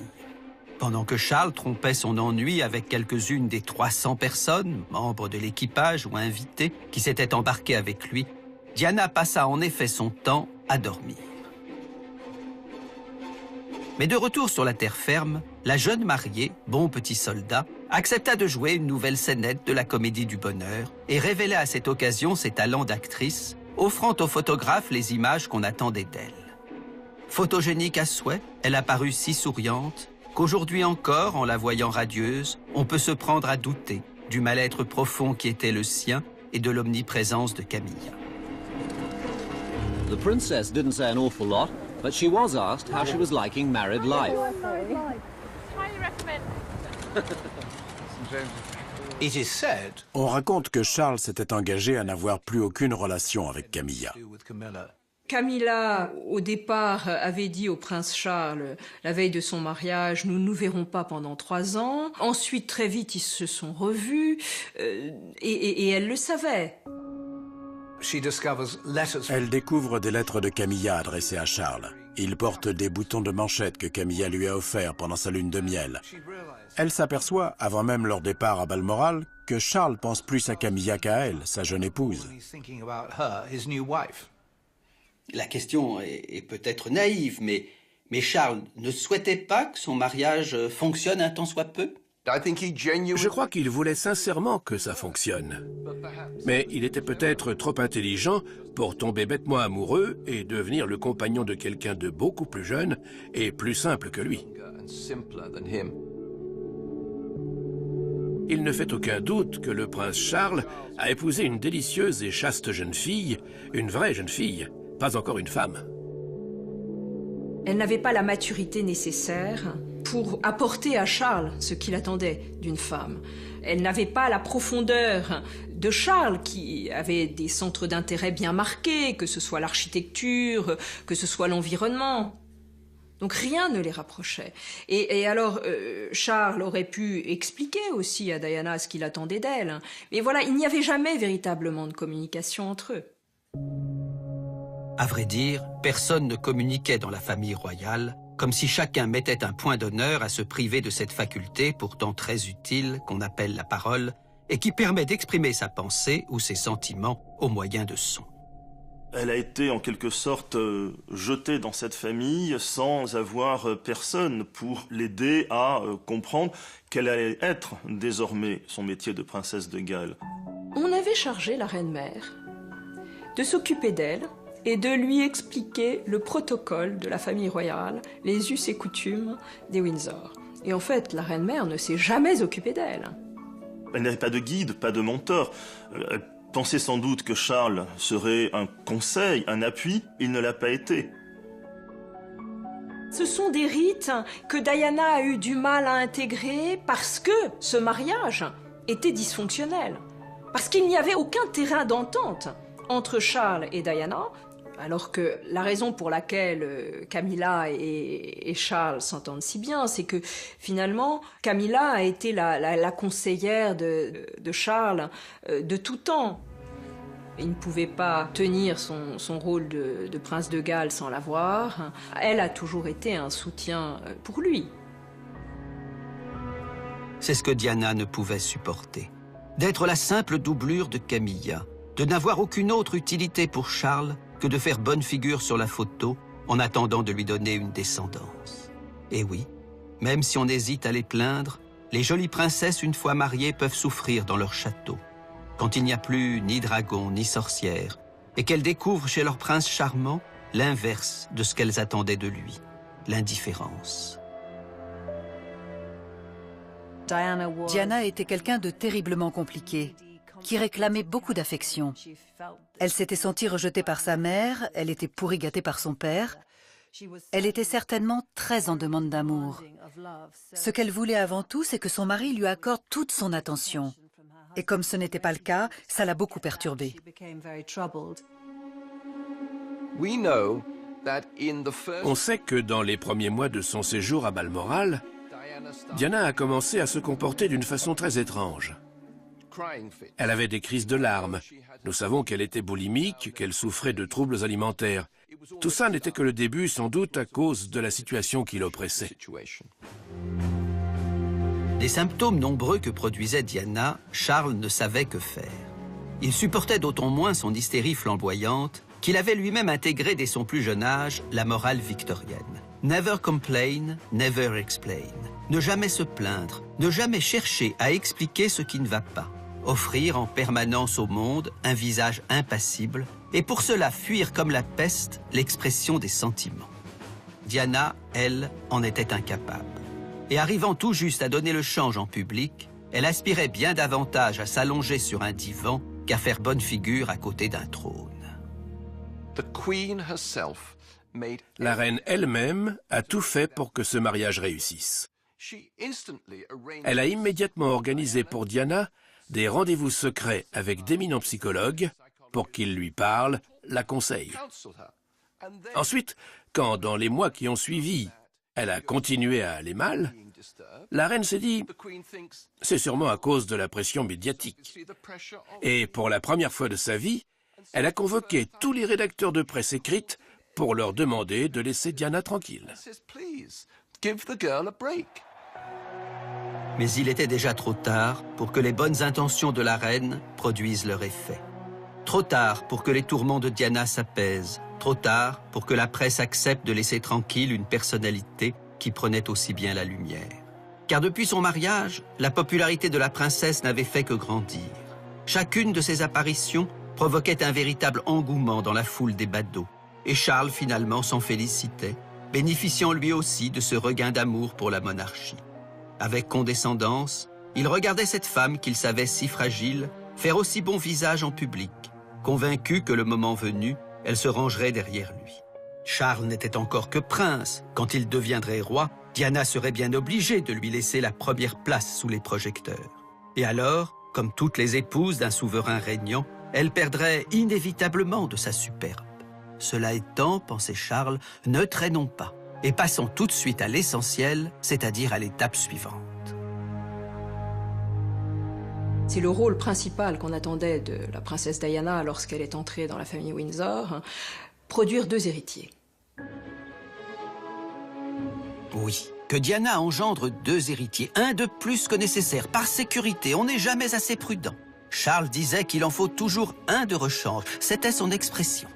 Speaker 1: Pendant que Charles trompait son ennui avec quelques-unes des 300 personnes, membres de l'équipage ou invités, qui s'étaient embarqués avec lui, Diana passa en effet son temps à dormir. Mais de retour sur la terre ferme, la jeune mariée, bon petit soldat, accepta de jouer une nouvelle scénette de la Comédie du Bonheur et révéla à cette occasion ses talents d'actrice, offrant aux photographes les images qu'on attendait d'elle. Photogénique à souhait, elle apparut si souriante qu'aujourd'hui encore, en la voyant radieuse, on peut se prendre à douter du mal-être profond qui était le sien et de l'omniprésence de Camilla.
Speaker 14: The princess didn't say an awful lot, but she was asked how she was liking married life.
Speaker 4: On raconte que Charles s'était engagé à n'avoir plus aucune relation avec Camilla.
Speaker 15: Camilla, au départ, avait dit au prince Charles, la veille de son mariage, « Nous ne nous verrons pas pendant 3 ans ». Ensuite, très vite, ils se sont revus, et elle le savait.
Speaker 4: Elle découvre des lettres de Camilla adressées à Charles. Il porte des boutons de manchette que Camilla lui a offerts pendant sa lune de miel. Elle s'aperçoit, avant même leur départ à Balmoral, que Charles pense plus à Camilla qu'à elle, sa jeune épouse.
Speaker 1: La question est peut-être naïve, mais Charles ne souhaitait pas que son mariage fonctionne un tant soit peu?
Speaker 8: Je crois qu'il voulait sincèrement que ça fonctionne. Mais il était peut-être trop intelligent pour tomber bêtement amoureux et devenir le compagnon de quelqu'un de beaucoup plus jeune et plus simple que lui. Il ne fait aucun doute que le prince Charles a épousé une délicieuse et chaste jeune fille, une vraie jeune fille, pas encore une femme.
Speaker 15: Elle n'avait pas la maturité nécessaire pour apporter à Charles ce qu'il attendait d'une femme. Elle n'avait pas la profondeur de Charles, qui avait des centres d'intérêt bien marqués, que ce soit l'architecture, que ce soit l'environnement. Donc rien ne les rapprochait. Et alors, Charles aurait pu expliquer aussi à Diana ce qu'il attendait d'elle. Mais voilà, il n'y avait jamais véritablement de communication entre eux.
Speaker 1: À vrai dire, personne ne communiquait dans la famille royale, comme si chacun mettait un point d'honneur à se priver de cette faculté, pourtant très utile, qu'on appelle la parole, et qui permet d'exprimer sa pensée ou ses sentiments au moyen de sons.
Speaker 6: Elle a été en quelque sorte jetée dans cette famille sans avoir personne pour l'aider à comprendre quel allait être désormais son métier de princesse de Galles.
Speaker 15: On avait chargé la reine-mère de s'occuper d'elle et de lui expliquer le protocole de la famille royale, les us et coutumes des Windsor. Et en fait, la reine-mère ne s'est jamais occupée d'elle.
Speaker 6: Elle n'avait pas de guide, pas de mentor. Elle pensait sans doute que Charles serait un conseil, un appui. Il ne l'a pas été.
Speaker 15: Ce sont des rites que Diana a eu du mal à intégrer parce que ce mariage était dysfonctionnel. Parce qu'il n'y avait aucun terrain d'entente entre Charles et Diana, Alors que la raison pour laquelle Camilla et Charles s'entendent si bien, c'est que finalement, Camilla a été la conseillère de Charles de tout temps. Il ne pouvait pas tenir son rôle de prince de Galles sans l'avoir. Elle a toujours été un soutien pour lui.
Speaker 1: C'est ce que Diana ne pouvait supporter. D'être la simple doublure de Camilla, de n'avoir aucune autre utilité pour Charles que de faire bonne figure sur la photo en attendant de lui donner une descendance. Et oui, même si on hésite à les plaindre, les jolies princesses une fois mariées peuvent souffrir dans leur château, quand il n'y a plus ni dragon ni sorcière, et qu'elles découvrent chez leur prince charmant l'inverse de ce qu'elles attendaient de lui, l'indifférence.
Speaker 3: Diana était quelqu'un de terriblement compliqué, qui réclamait beaucoup d'affection. Elle s'était sentie rejetée par sa mère, elle était pourri gâtée par son père. Elle était certainement très en demande d'amour. Ce qu'elle voulait avant tout, c'est que son mari lui accorde toute son attention. Et comme ce n'était pas le cas, ça l'a beaucoup perturbée.
Speaker 8: On sait que dans les premiers mois de son séjour à Balmoral, Diana a commencé à se comporter d'une façon très étrange. Elle avait des crises de larmes. Nous savons qu'elle était boulimique, qu'elle souffrait de troubles alimentaires. Tout ça n'était que le début, sans doute à cause de la situation qui l'oppressait.
Speaker 1: Des symptômes nombreux que produisait Diana, Charles ne savait que faire. Il supportait d'autant moins son hystérie flamboyante qu'il avait lui-même intégré dès son plus jeune âge la morale victorienne. Never complain, never explain. Ne jamais se plaindre, ne jamais chercher à expliquer ce qui ne va pas. Offrir en permanence au monde un visage impassible et pour cela fuir comme la peste l'expression des sentiments. Diana, elle, en était incapable. Et arrivant tout juste à donner le change en public, elle aspirait bien davantage à s'allonger sur un divan qu'à faire bonne figure à côté d'un trône.
Speaker 8: La reine elle-même a tout fait pour que ce mariage réussisse. Elle a immédiatement organisé pour Diana des rendez-vous secrets avec d'éminents psychologues pour qu'ils lui parlent, la conseillent. Ensuite, quand dans les mois qui ont suivi, elle a continué à aller mal, la reine s'est dit « c'est sûrement à cause de la pression médiatique ». Et pour la première fois de sa vie, elle a convoqué tous les rédacteurs de presse écrite pour leur demander de laisser Diana tranquille.
Speaker 1: Mais il était déjà trop tard pour que les bonnes intentions de la reine produisent leur effet. Trop tard pour que les tourments de Diana s'apaisent. Trop tard pour que la presse accepte de laisser tranquille une personnalité qui prenait aussi bien la lumière. Car depuis son mariage, la popularité de la princesse n'avait fait que grandir. Chacune de ses apparitions provoquait un véritable engouement dans la foule des badauds. Et Charles finalement s'en félicitait, bénéficiant lui aussi de ce regain d'amour pour la monarchie. Avec condescendance, il regardait cette femme qu'il savait si fragile faire aussi bon visage en public, convaincu que le moment venu, elle se rangerait derrière lui. Charles n'était encore que prince. Quand il deviendrait roi, Diana serait bien obligée de lui laisser la première place sous les projecteurs. Et alors, comme toutes les épouses d'un souverain régnant, elle perdrait inévitablement de sa superbe. Cela étant, pensait Charles, ne traînons pas et passons tout de suite à l'essentiel, c'est-à-dire à l'étape suivante.
Speaker 15: C'est le rôle principal qu'on attendait de la princesse Diana lorsqu'elle est entrée dans la famille Windsor, produire 2 héritiers.
Speaker 1: Oui, que Diana engendre 2 héritiers, un de plus que nécessaire, par sécurité, on n'est jamais assez prudent. Charles disait qu'il en faut toujours un de rechange, c'était son expression.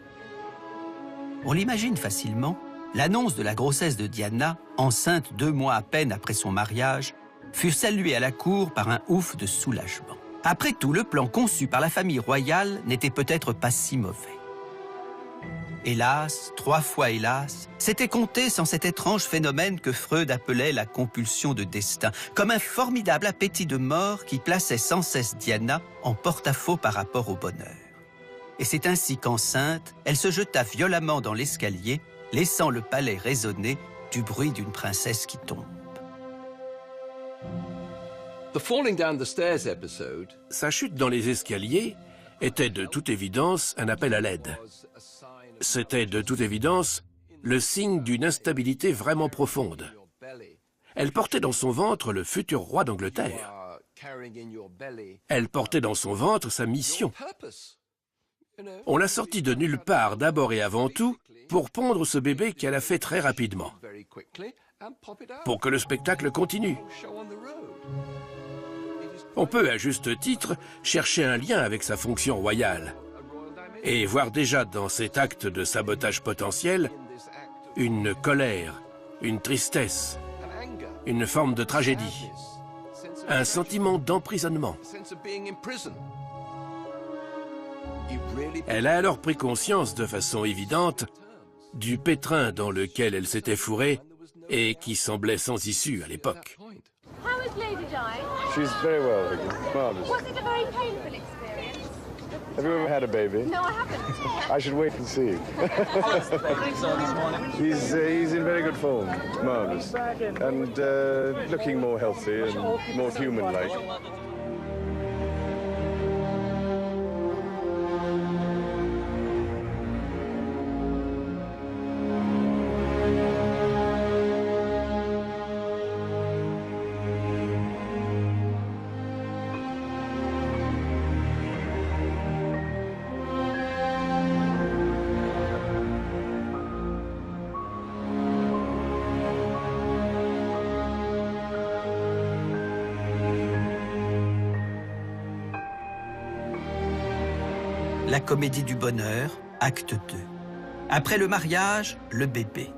Speaker 1: On l'imagine facilement, l'annonce de la grossesse de Diana, enceinte 2 mois à peine après son mariage, fut saluée à la cour par un ouf de soulagement. Après tout, le plan conçu par la famille royale n'était peut-être pas si mauvais. Hélas, 3 fois hélas, c'était compté sans cet étrange phénomène que Freud appelait la compulsion de destin, comme un formidable appétit de mort qui plaçait sans cesse Diana en porte-à-faux par rapport au bonheur. Et c'est ainsi qu'enceinte, elle se jeta violemment dans l'escalier, laissant le palais résonner du bruit d'une princesse qui tombe.
Speaker 8: Sa chute dans les escaliers était de toute évidence un appel à l'aide. c'était de toute évidence le signe d'une instabilité vraiment profonde. Elle portait dans son ventre le futur roi d'Angleterre. Elle portait dans son ventre sa mission. On l'a sortie de nulle part d'abord et avant tout pour pondre ce bébé qu'elle a fait très rapidement, pour que le spectacle continue. On peut, à juste titre, chercher un lien avec sa fonction royale et voir déjà dans cet acte de sabotage potentiel une colère, une tristesse, une forme de tragédie, un sentiment d'emprisonnement. Elle a alors pris conscience de façon évidente du pétrin dans lequel elle s'était fourrée et qui semblait sans issue à l'époque.
Speaker 10: How is Lady Di?
Speaker 11: She's very well, Vicky. Marvelous.
Speaker 10: Was it a very painful experience?
Speaker 11: Have you ever had a baby?
Speaker 10: No, I haven't.
Speaker 11: I should wait and see. He's in very good form. Marvelous. And looking more healthy and more human-like.
Speaker 1: La comédie du bonheur, acte 2. Après le mariage, le bébé.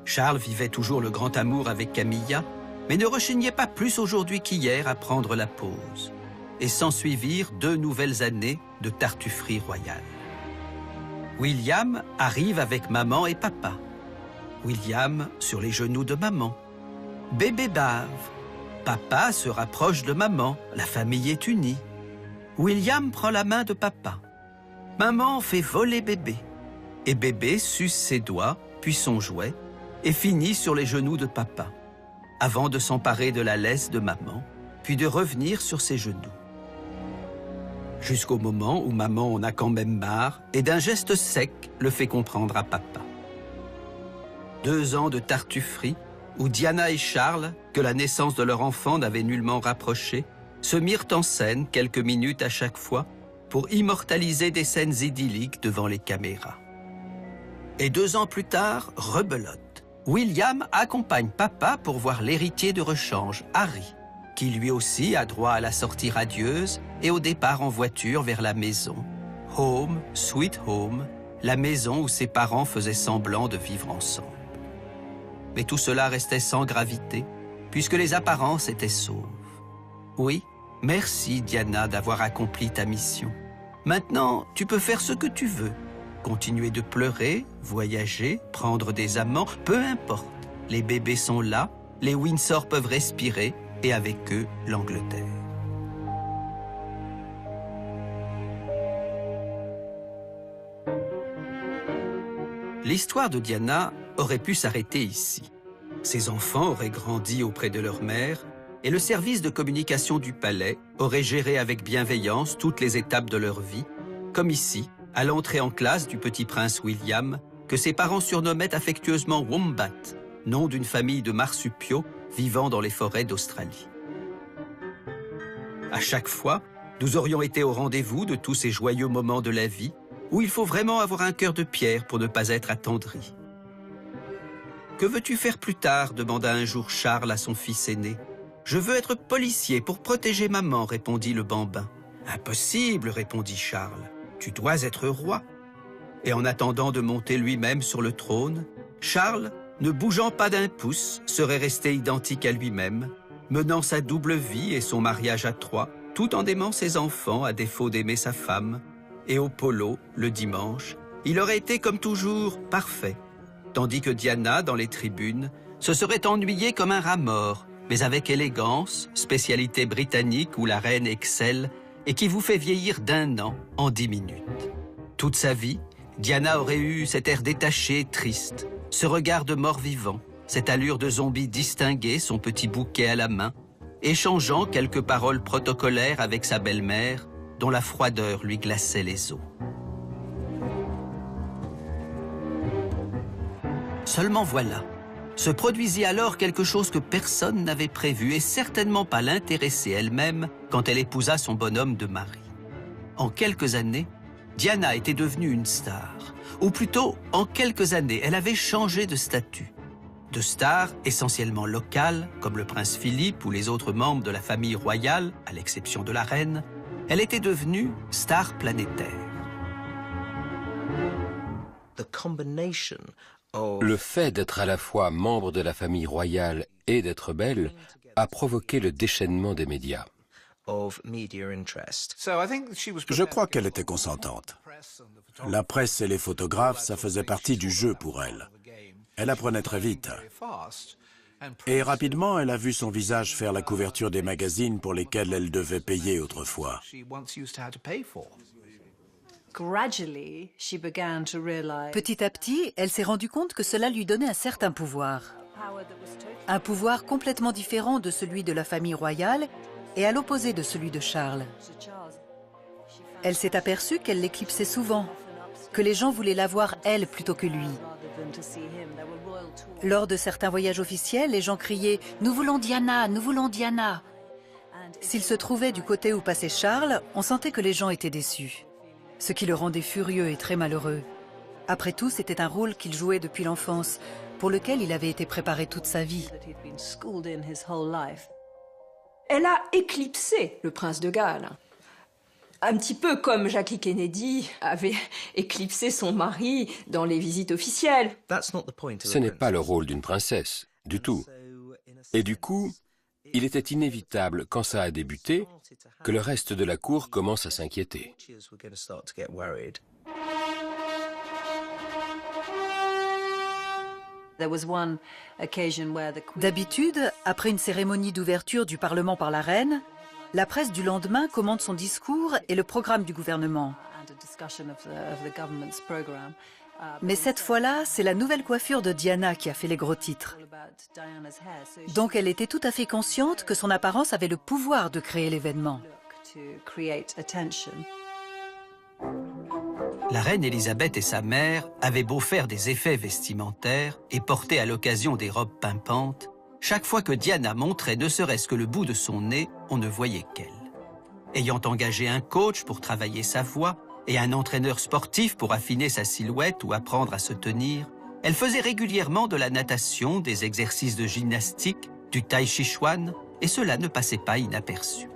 Speaker 1: Charles vivait toujours le grand amour avec Camilla, mais ne rechignait pas plus aujourd'hui qu'hier à prendre la pause. Et s'ensuivirent 2 nouvelles années de tartufferie royale. William arrive avec maman et papa. William sur les genoux de maman. Bébé bave. Papa se rapproche de maman, la famille est unie. William prend la main de papa. Maman fait voler bébé. Et bébé suce ses doigts, puis son jouet, et finit sur les genoux de papa, avant de s'emparer de la laisse de maman, puis de revenir sur ses genoux. Jusqu'au moment où maman en a quand même marre, et d'un geste sec le fait comprendre à papa. 2 ans de tartufferie, où Diana et Charles, que la naissance de leur enfant n'avait nullement rapprochés, se mirent en scène quelques minutes à chaque fois, pour immortaliser des scènes idylliques devant les caméras. Et 2 ans plus tard, rebelote. William accompagne papa pour voir l'héritier de rechange, Harry, qui lui aussi a droit à la sortie radieuse et au départ en voiture vers la maison. Home, sweet home, la maison où ses parents faisaient semblant de vivre ensemble. Mais tout cela restait sans gravité, puisque les apparences étaient sauves. Oui, merci Diana d'avoir accompli ta mission. Maintenant, tu peux faire ce que tu veux. Continuer de pleurer, voyager, prendre des amants, peu importe. Les bébés sont là, les Windsor peuvent respirer, et avec eux, l'Angleterre. L'histoire de Diana aurait pu s'arrêter ici. Ses enfants auraient grandi auprès de leur mère, et le service de communication du palais aurait géré avec bienveillance toutes les étapes de leur vie, comme ici, à l'entrée en classe du petit prince William, que ses parents surnommaient affectueusement Wombat, nom d'une famille de marsupiaux vivant dans les forêts d'Australie. À chaque fois, nous aurions été au rendez-vous de tous ces joyeux moments de la vie, où il faut vraiment avoir un cœur de pierre pour ne pas être attendri. « Que veux-tu faire plus tard » demanda un jour Charles à son fils aîné. « Je veux être policier pour protéger maman » répondit le bambin. « Impossible » répondit Charles. « Tu dois être roi. » Et en attendant de monter lui-même sur le trône, Charles, ne bougeant pas d'un pouce, serait resté identique à lui-même, menant sa double vie et son mariage à 3, tout en aimant ses enfants à défaut d'aimer sa femme. Et au polo, le dimanche, il aurait été comme toujours parfait, tandis que Diana, dans les tribunes, se serait ennuyée comme un rat mort, mais avec élégance, spécialité britannique où la reine excelle et qui vous fait vieillir d'1 an en 10 minutes. Toute sa vie, Diana aurait eu cet air détaché et triste, ce regard de mort-vivant, cette allure de zombie distingué, son petit bouquet à la main, échangeant quelques paroles protocolaires avec sa belle-mère, dont la froideur lui glaçait les os. Seulement voilà, se produisit alors quelque chose que personne n'avait prévu et certainement pas l'intéressait elle-même quand elle épousa son bonhomme de mari. En quelques années, Diana était devenue une star. Ou plutôt, en quelques années, elle avait changé de statut. De star essentiellement locale, comme le prince Philippe ou les autres membres de la famille royale, à l'exception de la reine, elle était devenue star planétaire.
Speaker 7: Le fait d'être à la fois membre de la famille royale et d'être belle a provoqué le déchaînement des médias.
Speaker 4: Je crois qu'elle était consentante. La presse et les photographes, ça faisait partie du jeu pour elle. Elle apprenait très vite. Et rapidement, elle a vu son visage faire la couverture des magazines pour lesquels elle devait payer autrefois.
Speaker 3: Petit à petit, elle s'est rendue compte que cela lui donnait un certain pouvoir. Un pouvoir complètement différent de celui de la famille royale et à l'opposé de celui de Charles. Elle s'est aperçue qu'elle l'éclipsait souvent, que les gens voulaient la voir elle plutôt que lui. Lors de certains voyages officiels, les gens criaient « Nous voulons Diana, nous voulons Diana !» S'il se trouvait du côté où passait Charles, on sentait que les gens étaient déçus, ce qui le rendait furieux et très malheureux. Après tout, c'était un rôle qu'il jouait depuis l'enfance, pour lequel il avait été préparé toute sa vie.
Speaker 15: Elle a éclipsé le prince de Galles. Un petit peu comme Jackie Kennedy avait éclipsé son mari dans les visites officielles.
Speaker 7: Ce n'est pas le rôle d'une princesse, du tout. Et du coup, il était inévitable, quand ça a débuté, que le reste de la cour commence à s'inquiéter.
Speaker 3: D'habitude, après une cérémonie d'ouverture du Parlement par la reine, la presse du lendemain commente son discours et le programme du gouvernement. Mais cette fois-là, c'est la nouvelle coiffure de Diana qui a fait les gros titres. Donc elle était tout à fait consciente que son apparence avait le pouvoir de créer l'événement.
Speaker 1: La reine Élisabeth et sa mère avaient beau faire des effets vestimentaires et porter à l'occasion des robes pimpantes, chaque fois que Diana montrait ne serait-ce que le bout de son nez, on ne voyait qu'elle. Ayant engagé un coach pour travailler sa voix et un entraîneur sportif pour affiner sa silhouette ou apprendre à se tenir, elle faisait régulièrement de la natation, des exercices de gymnastique, du tai chi chuan, et cela ne passait pas inaperçu.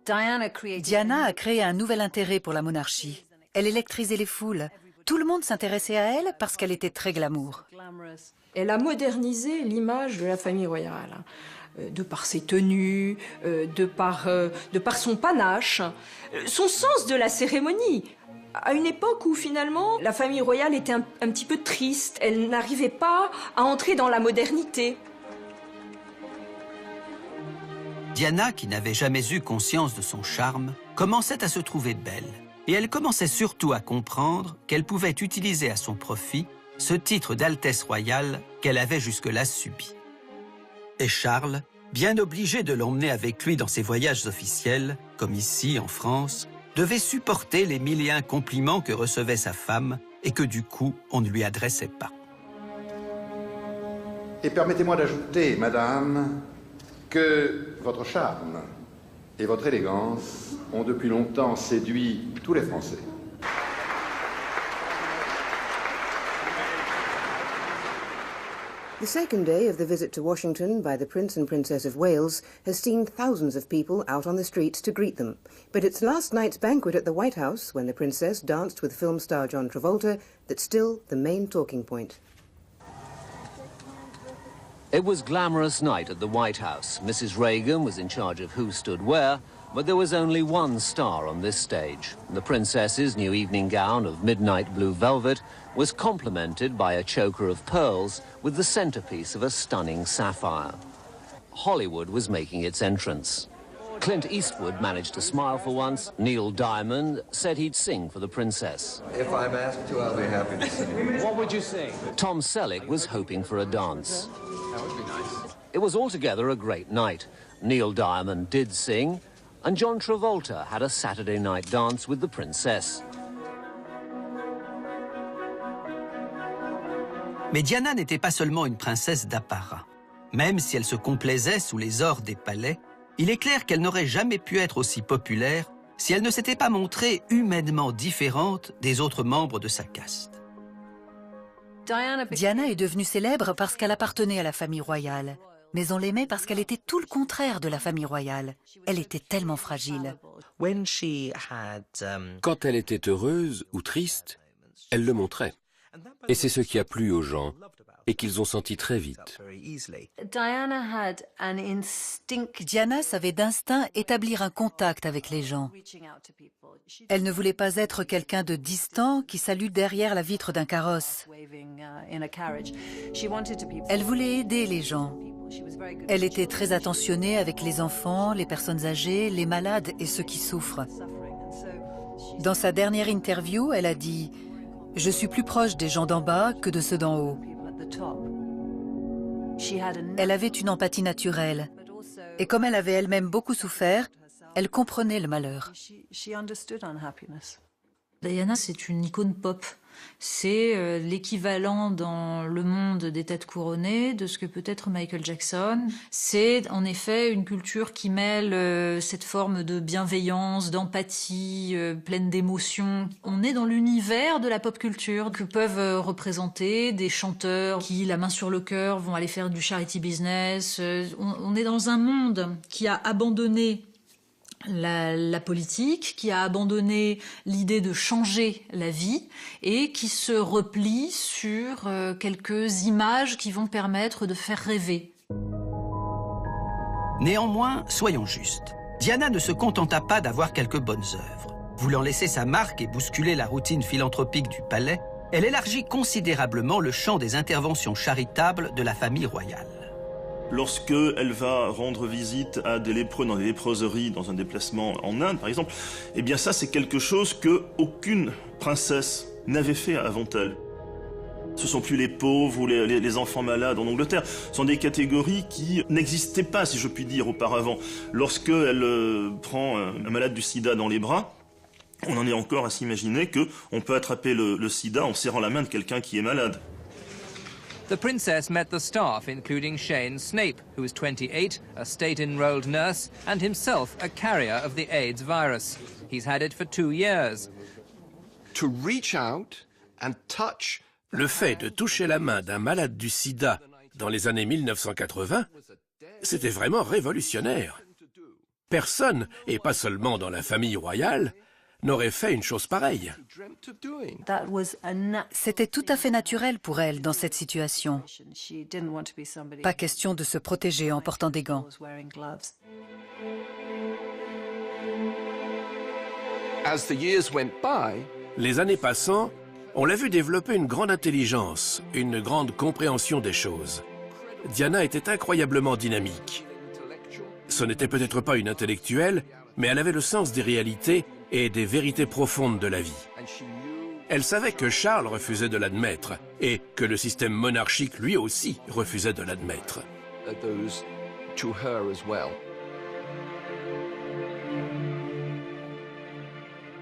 Speaker 3: Diana a créé un nouvel intérêt pour la monarchie. Elle électrisait les foules. Tout le monde s'intéressait à elle parce qu'elle était très glamour.
Speaker 15: Elle a modernisé l'image de la famille royale, de par ses tenues, de par son panache, son sens de la cérémonie. À une époque où finalement la famille royale était un petit peu triste, elle n'arrivait pas à entrer dans la modernité.
Speaker 1: Diana, qui n'avait jamais eu conscience de son charme, commençait à se trouver belle. Et elle commençait surtout à comprendre qu'elle pouvait utiliser à son profit ce titre d'Altesse royale qu'elle avait jusque-là subi. Et Charles, bien obligé de l'emmener avec lui dans ses voyages officiels, comme ici en France, devait supporter les 1001 compliments que recevait sa femme et que du coup, on ne lui adressait pas.
Speaker 16: Et permettez-moi d'ajouter, madame, que votre charme et votre élégance ont depuis longtemps séduit tous les Français.
Speaker 17: The second day of the visit to Washington by the Prince and Princess of Wales has seen thousands of people out on the streets to greet them. But it's last night's banquet at the White House, when the Princess danced with film star John Travolta, that's still the main talking point.
Speaker 14: It was glamorous night at the White House. Mrs. Reagan was in charge of who stood where, but there was only one star on this stage. The princess's new evening gown of midnight blue velvet was complemented by a choker of pearls with the centerpiece of a stunning sapphire. Hollywood was making its entrance. Clint Eastwood managed to smile for once. Neil Diamond said he'd sing for the princess.
Speaker 18: If I'm asked to, I'll be happy to sing.
Speaker 14: What would you sing? Tom Selleck was hoping for a dance.
Speaker 18: That would be nice.
Speaker 14: It was altogether a great night. Neil Diamond did sing, and John Travolta had a Saturday night dance with the princess.
Speaker 1: Mais Diana n'était pas seulement une princesse d'apparat. Même si elle se complaisait sous les ors des palais, il est clair qu'elle n'aurait jamais pu être aussi populaire si elle ne s'était pas montrée humainement différente des autres membres de sa caste.
Speaker 3: Diana est devenue célèbre parce qu'elle appartenait à la famille royale. Mais on l'aimait parce qu'elle était tout le contraire de la famille royale. Elle était tellement fragile.
Speaker 7: Quand elle était heureuse ou triste, elle le montrait. Et c'est ce qui a plu aux gens et qu'ils ont senti très vite.
Speaker 3: Diana savait d'instinct établir un contact avec les gens. Elle ne voulait pas être quelqu'un de distant qui salue derrière la vitre d'un carrosse. Elle voulait aider les gens. Elle était très attentionnée avec les enfants, les personnes âgées, les malades et ceux qui souffrent. Dans sa dernière interview, elle a dit « Je suis plus proche des gens d'en bas que de ceux d'en haut ». Elle avait une empathie naturelle. Et comme elle avait elle-même beaucoup souffert, elle comprenait le malheur.
Speaker 5: Diana, c'est une icône pop. C'est l'équivalent dans le monde des têtes couronnées de ce que peut être Michael Jackson. C'est en effet une culture qui mêle cette forme de bienveillance, d'empathie, pleine d'émotions. On est dans l'univers de la pop culture que peuvent représenter des chanteurs qui, la main sur le cœur, vont aller faire du charity business. On est dans un monde qui a abandonné la politique, qui a abandonné l'idée de changer la vie et qui se replie sur quelques images qui vont permettre de faire rêver.
Speaker 1: Néanmoins, soyons justes, Diana ne se contenta pas d'avoir quelques bonnes œuvres. Voulant laisser sa marque et bousculer la routine philanthropique du palais, elle élargit considérablement le champ des interventions charitables de la famille royale.
Speaker 6: Lorsque elle va rendre visite à des lépreux dans des léproseries, dans un déplacement en Inde, par exemple, eh bien ça, c'est quelque chose que aucune princesse n'avait fait avant elle. Ce sont plus les pauvres ou les enfants malades en Angleterre. Ce sont des catégories qui n'existaient pas, si je puis dire, auparavant. Lorsque elle prend un malade du sida dans les bras, on en est encore à s'imaginer qu'on peut attraper le sida en serrant la main de quelqu'un qui est malade.
Speaker 19: The princess met the staff, including Shane Snape, who is 28, a state-enrolled nurse, and himself a carrier of the AIDS virus. He's had it for 2 years.
Speaker 11: To reach out and touch.
Speaker 8: Le fait de toucher la main d'un malade du sida dans les années 1980, c'était vraiment révolutionnaire. Personne, et pas seulement dans la famille royale, n'aurait fait une chose pareille.
Speaker 3: C'était tout à fait naturel pour elle dans cette situation. Pas question de se protéger en portant des gants.
Speaker 11: As the years went by,
Speaker 8: les années passant, on l'a vu développer une grande intelligence, une grande compréhension des choses. Diana était incroyablement dynamique. Ce n'était peut-être pas une intellectuelle, mais elle avait le sens des réalités et des vérités profondes de la vie. Elle savait que Charles refusait de l'admettre et que le système monarchique lui aussi refusait de l'admettre.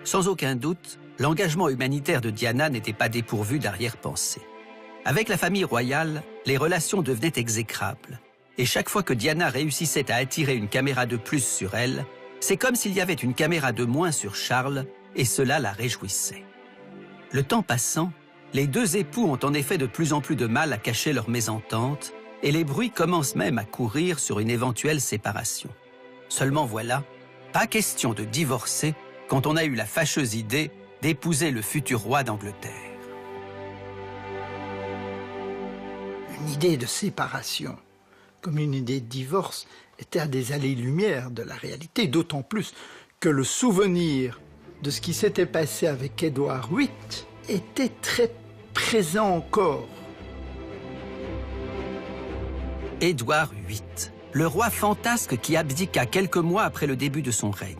Speaker 1: Sans aucun doute, l'engagement humanitaire de Diana n'était pas dépourvu d'arrière-pensée. Avec la famille royale, les relations devenaient exécrables. Et chaque fois que Diana réussissait à attirer une caméra de plus sur elle, c'est comme s'il y avait une caméra de moins sur Charles, et cela la réjouissait. Le temps passant, les deux époux ont en effet de plus en plus de mal à cacher leur mésentente, et les bruits commencent même à courir sur une éventuelle séparation. Seulement voilà, pas question de divorcer quand on a eu la fâcheuse idée d'épouser le futur roi d'Angleterre.
Speaker 9: Une idée de séparation, comme une idée de divorce, était à des allées-lumière de la réalité, d'autant plus que le souvenir de ce qui s'était passé avec Édouard VIII était très présent encore.
Speaker 1: Édouard VIII, le roi fantasque qui abdiqua quelques mois après le début de son règne.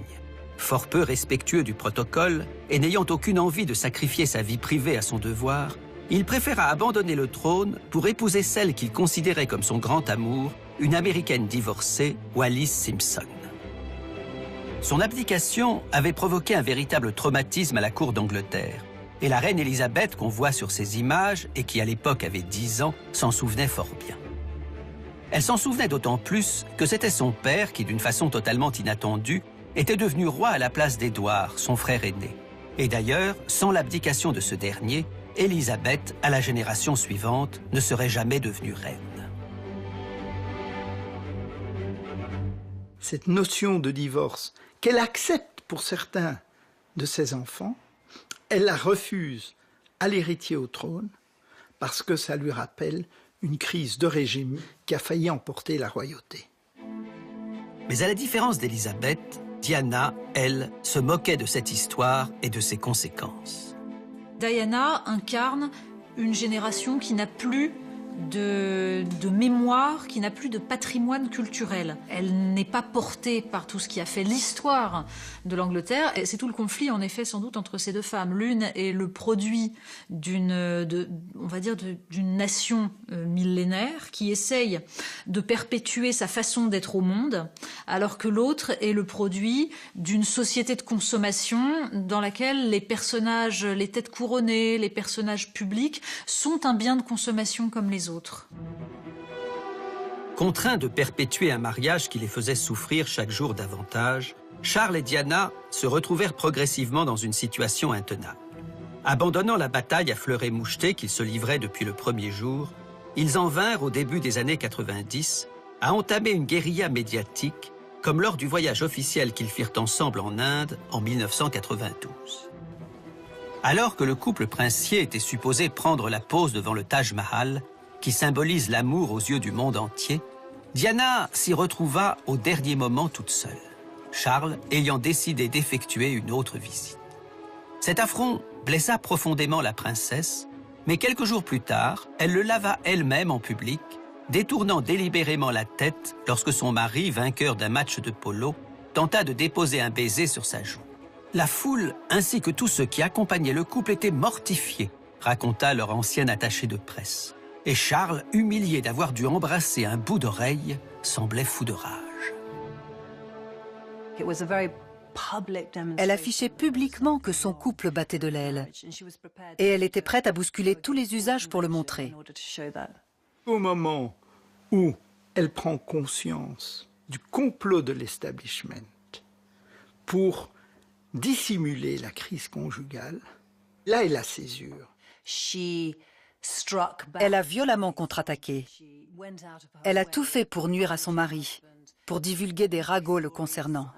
Speaker 1: Fort peu respectueux du protocole et n'ayant aucune envie de sacrifier sa vie privée à son devoir, il préféra abandonner le trône pour épouser celle qu'il considérait comme son grand amour, une Américaine divorcée, Wallis Simpson. Son abdication avait provoqué un véritable traumatisme à la cour d'Angleterre, Et la reine Élisabeth qu'on voit sur ces images, et qui à l'époque avait 10 ans, s'en souvenait fort bien. Elle s'en souvenait d'autant plus que c'était son père qui, d'une façon totalement inattendue, était devenu roi à la place d'Édouard, son frère aîné. Et d'ailleurs, sans l'abdication de ce dernier, Élisabeth, à la génération suivante, ne serait jamais devenue reine.
Speaker 9: Cette notion de divorce, qu'elle accepte pour certains de ses enfants, elle la refuse à l'héritier au trône parce que ça lui rappelle une crise de régime qui a failli emporter la royauté.
Speaker 1: Mais à la différence d'Élisabeth, Diana, elle, se moquait de cette histoire et de ses conséquences.
Speaker 5: Diana incarne une génération qui n'a plus de mémoire, qui n'a plus de patrimoine culturel. Elle n'est pas portée par tout ce qui a fait l'histoire de l'Angleterre. Et c'est tout le conflit, en effet, sans doute, entre ces deux femmes. L'une est le produit d'une nation millénaire qui essaye de perpétuer sa façon d'être au monde, alors que l'autre est le produit d'une société de consommation dans laquelle les personnages, les têtes couronnées, les personnages publics sont un bien de consommation comme les autres.
Speaker 1: Contraints de perpétuer un mariage qui les faisait souffrir chaque jour davantage, Charles et Diana se retrouvèrent progressivement dans une situation intenable. Abandonnant la bataille à fleur et moucheté qu'ils se livraient depuis le premier jour, ils en vinrent au début des années 90 à entamer une guérilla médiatique, comme lors du voyage officiel qu'ils firent ensemble en Inde en 1992. Alors que le couple princier était supposé prendre la pose devant le Taj Mahal, qui symbolise l'amour aux yeux du monde entier, Diana s'y retrouva au dernier moment toute seule, Charles ayant décidé d'effectuer une autre visite. Cet affront blessa profondément la princesse, mais quelques jours plus tard, elle le lava elle-même en public, détournant délibérément la tête lorsque son mari, vainqueur d'un match de polo, tenta de déposer un baiser sur sa joue. La foule, ainsi que tous ceux qui accompagnaient le couple, étaient mortifiés, raconta leur ancien attaché de presse. Et Charles, humilié d'avoir dû embrasser un bout d'oreille, semblait fou de rage.
Speaker 3: Elle affichait publiquement que son couple battait de l'aile. Et elle était prête à bousculer tous les usages pour le montrer.
Speaker 9: Au moment où elle prend conscience du complot de l'establishment pour dissimuler la crise conjugale, là est la césure.
Speaker 3: Elle a violemment contre-attaqué. Elle a tout fait pour nuire à son mari, pour divulguer des ragots le concernant.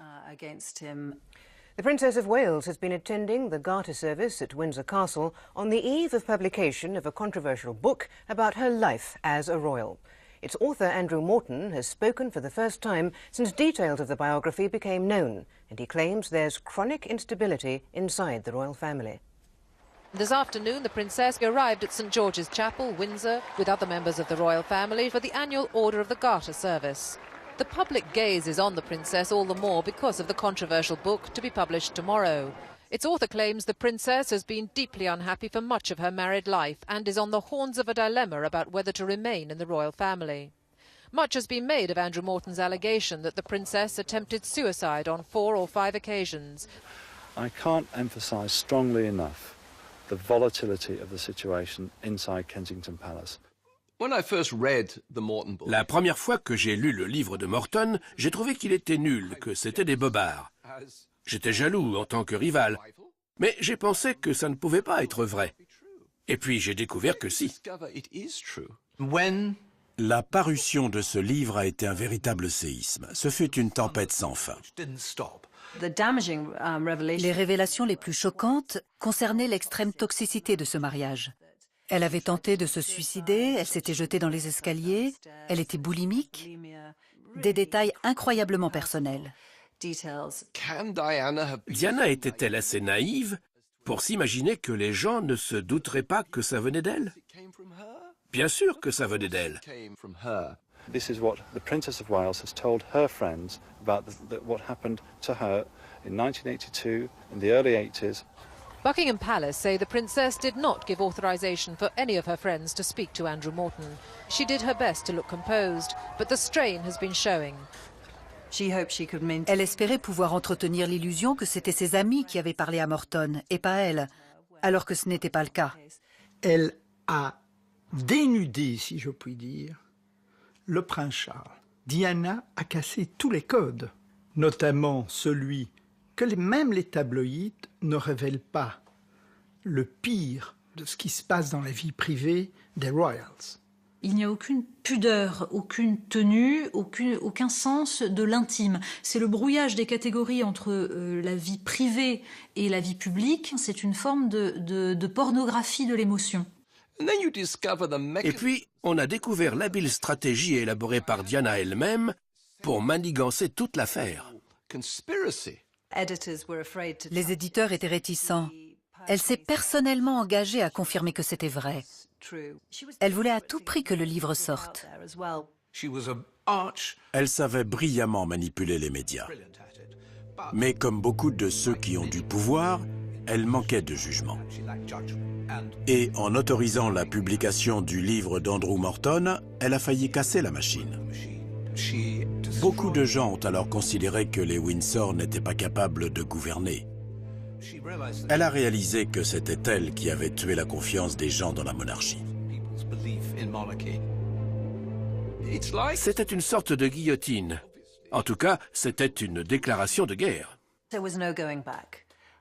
Speaker 17: The Princess of Wales has been attending the Garter service at Windsor Castle on the eve of publication of a controversial book about her life as a royal. Its author, Andrew Morton, has spoken for the first time since details of the biography became known, and he claims there's chronic instability inside the royal family.
Speaker 20: This afternoon, the Princess arrived at St George's Chapel, Windsor, with other members of the royal family for the annual Order of the Garter service. The public gaze is on the Princess all the more because of the controversial book to be published tomorrow. Its author claims the Princess has been deeply unhappy for much of her married life and is on the horns of a dilemma about whether to remain in the royal family. Much has been made of Andrew Morton's allegation that the Princess attempted suicide on 4 or 5 occasions.
Speaker 21: I can't emphasise strongly enough the volatility of the situation inside Kensington Palace.
Speaker 8: La première fois que j'ai lu le livre de Morton, j'ai trouvé qu'il était nul, que c'était des bobards. J'étais jaloux en tant que rival, mais j'ai pensé que ça ne pouvait pas être vrai. Et puis j'ai découvert que si.
Speaker 4: La parution de ce livre a été un véritable séisme. Ce fut une tempête sans fin.
Speaker 3: Les révélations les plus choquantes concernaient l'extrême toxicité de ce mariage. Elle avait tenté de se suicider, elle s'était jetée dans les escaliers, elle était boulimique. Des détails incroyablement personnels.
Speaker 8: Diana était-elle assez naïve pour s'imaginer que les gens ne se douteraient pas que ça venait d'elle? Bien sûr que ça venait d'elle.
Speaker 21: This is what the Princess of Wales has told her friends about what happened to her in 1982, in the early 80s.
Speaker 20: Buckingham Palace say the Princess did not give authorization for any of her friends to speak to Andrew Morton. She did her best to look composed, but the strain has been showing.
Speaker 3: Elle espérait pouvoir entretenir l'illusion que c'était ses amis qui avaient parlé à Morton, et pas elle. alors que ce n'était pas le cas.
Speaker 9: Elle a dénudé, si je puis dire, le prince Charles. Diana a cassé tous les codes, notamment celui que même les tabloïds ne révèlent pas, le pire de ce qui se passe dans la vie privée des royals.
Speaker 5: Il n'y a aucune pudeur, aucune tenue, aucun sens de l'intime. C'est le brouillage des catégories entre la vie privée et la vie publique. C'est une forme de pornographie de l'émotion.
Speaker 8: Et puis, on a découvert l'habile stratégie élaborée par Diana elle-même pour manigancer toute l'affaire.
Speaker 3: Les éditeurs étaient réticents. Elle s'est personnellement engagée à confirmer que c'était vrai. Elle voulait à tout prix que le livre sorte.
Speaker 4: Elle savait brillamment manipuler les médias. Mais comme beaucoup de ceux qui ont du pouvoir, elle manquait de jugement. Et en autorisant la publication du livre d'Andrew Morton, elle a failli casser la machine. Beaucoup de gens ont alors considéré que les Windsor n'étaient pas capables de gouverner. Elle a réalisé que c'était elle qui avait tué la confiance des gens dans la monarchie.
Speaker 8: C'était une sorte de guillotine. En tout cas, c'était une déclaration de guerre.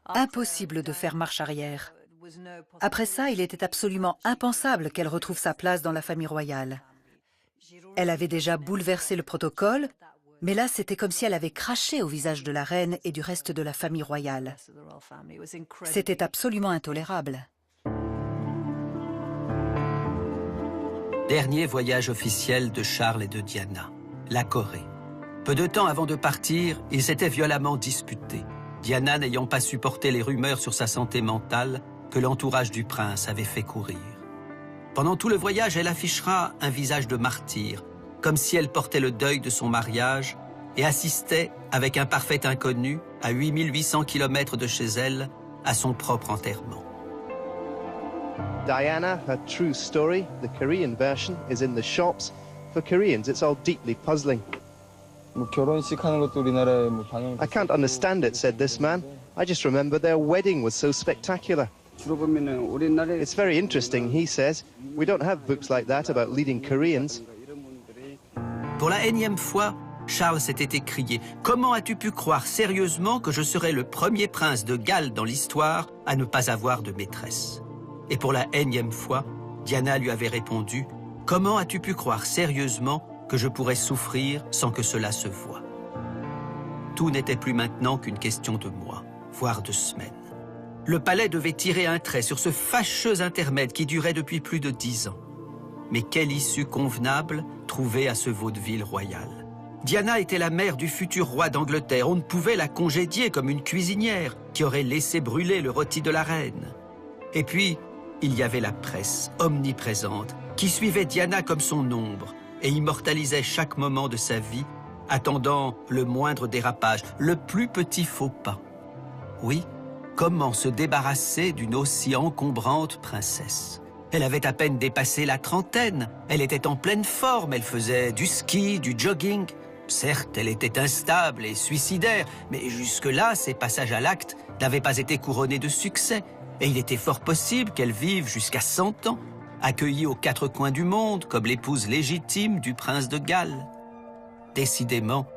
Speaker 3: Impossible de faire marche arrière. Après ça, il était absolument impensable qu'elle retrouve sa place dans la famille royale. Elle avait déjà bouleversé le protocole, mais là, c'était comme si elle avait craché au visage de la reine et du reste de la famille royale. C'était absolument intolérable.
Speaker 1: Dernier voyage officiel de Charles et de Diana, la Corée. Peu de temps avant de partir, ils s'étaient violemment disputés. Diana n'ayant pas supporté les rumeurs sur sa santé mentale que l'entourage du prince avait fait courir. Pendant tout le voyage, elle affichera un visage de martyr, comme si elle portait le deuil de son mariage et assistait, avec un parfait inconnu, à 8800 km de chez elle, à son propre enterrement.
Speaker 2: Diana, her true story, the Korean version, is in the shops. For Koreans, it's all deeply puzzling. I can't understand it, said this man. I just remember their wedding was so spectacular. It's very interesting, he says. We don't have books like that about leading Koreans.
Speaker 1: Pour la énième fois, Charles s'était écrié « Comment as-tu pu croire sérieusement que je serais le premier prince de Galles dans l'histoire à ne pas avoir de maîtresse ?» Et pour la énième fois, Diana lui avait répondu « Comment as-tu pu croire sérieusement que je pourrais souffrir sans que cela se voie ?» Tout n'était plus maintenant qu'une question de mois, voire de semaines. Le palais devait tirer un trait sur ce fâcheux intermède qui durait depuis plus de 10 ans. Mais quelle issue convenable trouver à ce vaudeville royal. Diana était la mère du futur roi d'Angleterre. On ne pouvait la congédier comme une cuisinière qui aurait laissé brûler le rôti de la reine. Et puis, il y avait la presse, omniprésente, qui suivait Diana comme son ombre et immortalisait chaque moment de sa vie, attendant le moindre dérapage, le plus petit faux pas. Oui, comment se débarrasser d'une aussi encombrante princesse ? Elle avait à peine dépassé la trentaine, elle était en pleine forme, elle faisait du ski, du jogging. Certes, elle était instable et suicidaire, mais jusque-là, ses passages à l'acte n'avaient pas été couronnés de succès. Et il était fort possible qu'elle vive jusqu'à 100 ans, accueillie aux 4 coins du monde comme l'épouse légitime du prince de Galles. Décidément,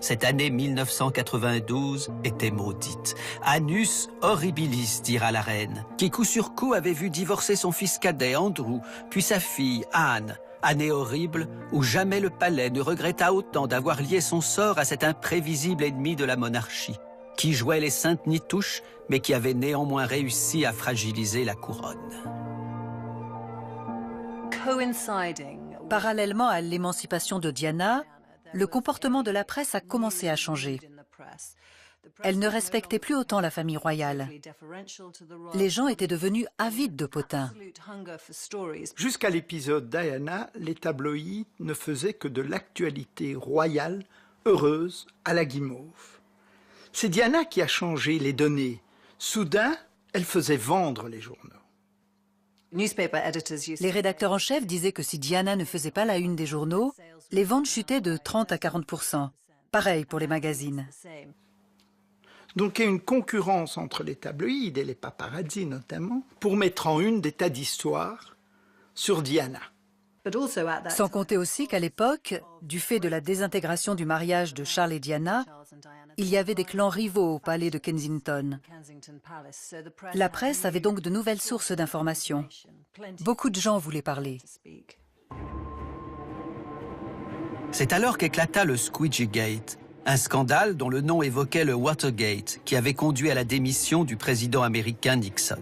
Speaker 1: cette année 1992 était maudite. Annus horribilis, dira la reine, qui coup sur coup avait vu divorcer son fils cadet Andrew, puis sa fille Anne. Année horrible où jamais le palais ne regretta autant d'avoir lié son sort à cet imprévisible ennemi de la monarchie, qui jouait les saintes nitouches, mais qui avait néanmoins réussi à fragiliser la couronne.
Speaker 3: Parallèlement à l'émancipation de Diana, le comportement de la presse a commencé à changer. Elle ne respectait plus autant la famille royale. Les gens étaient devenus avides de potins.
Speaker 9: Jusqu'à l'épisode Diana, les tabloïds ne faisaient que de l'actualité royale, heureuse, à la guimauve. C'est Diana qui a changé les données. Soudain, elle faisait vendre les journaux.
Speaker 3: Les rédacteurs en chef disaient que si Diana ne faisait pas la une des journaux, les ventes chutaient de 30 à 40%. Pareil pour les magazines.
Speaker 9: Donc il y a une concurrence entre les tabloïds et les paparazzi notamment pour mettre en une des tas d'histoires sur Diana.
Speaker 3: Sans compter aussi qu'à l'époque, du fait de la désintégration du mariage de Charles et Diana, il y avait des clans rivaux au palais de Kensington. La presse avait donc de nouvelles sources d'informations. Beaucoup de gens voulaient parler.
Speaker 1: C'est alors qu'éclata le Squeegee Gate, un scandale dont le nom évoquait le Watergate, qui avait conduit à la démission du président américain Nixon.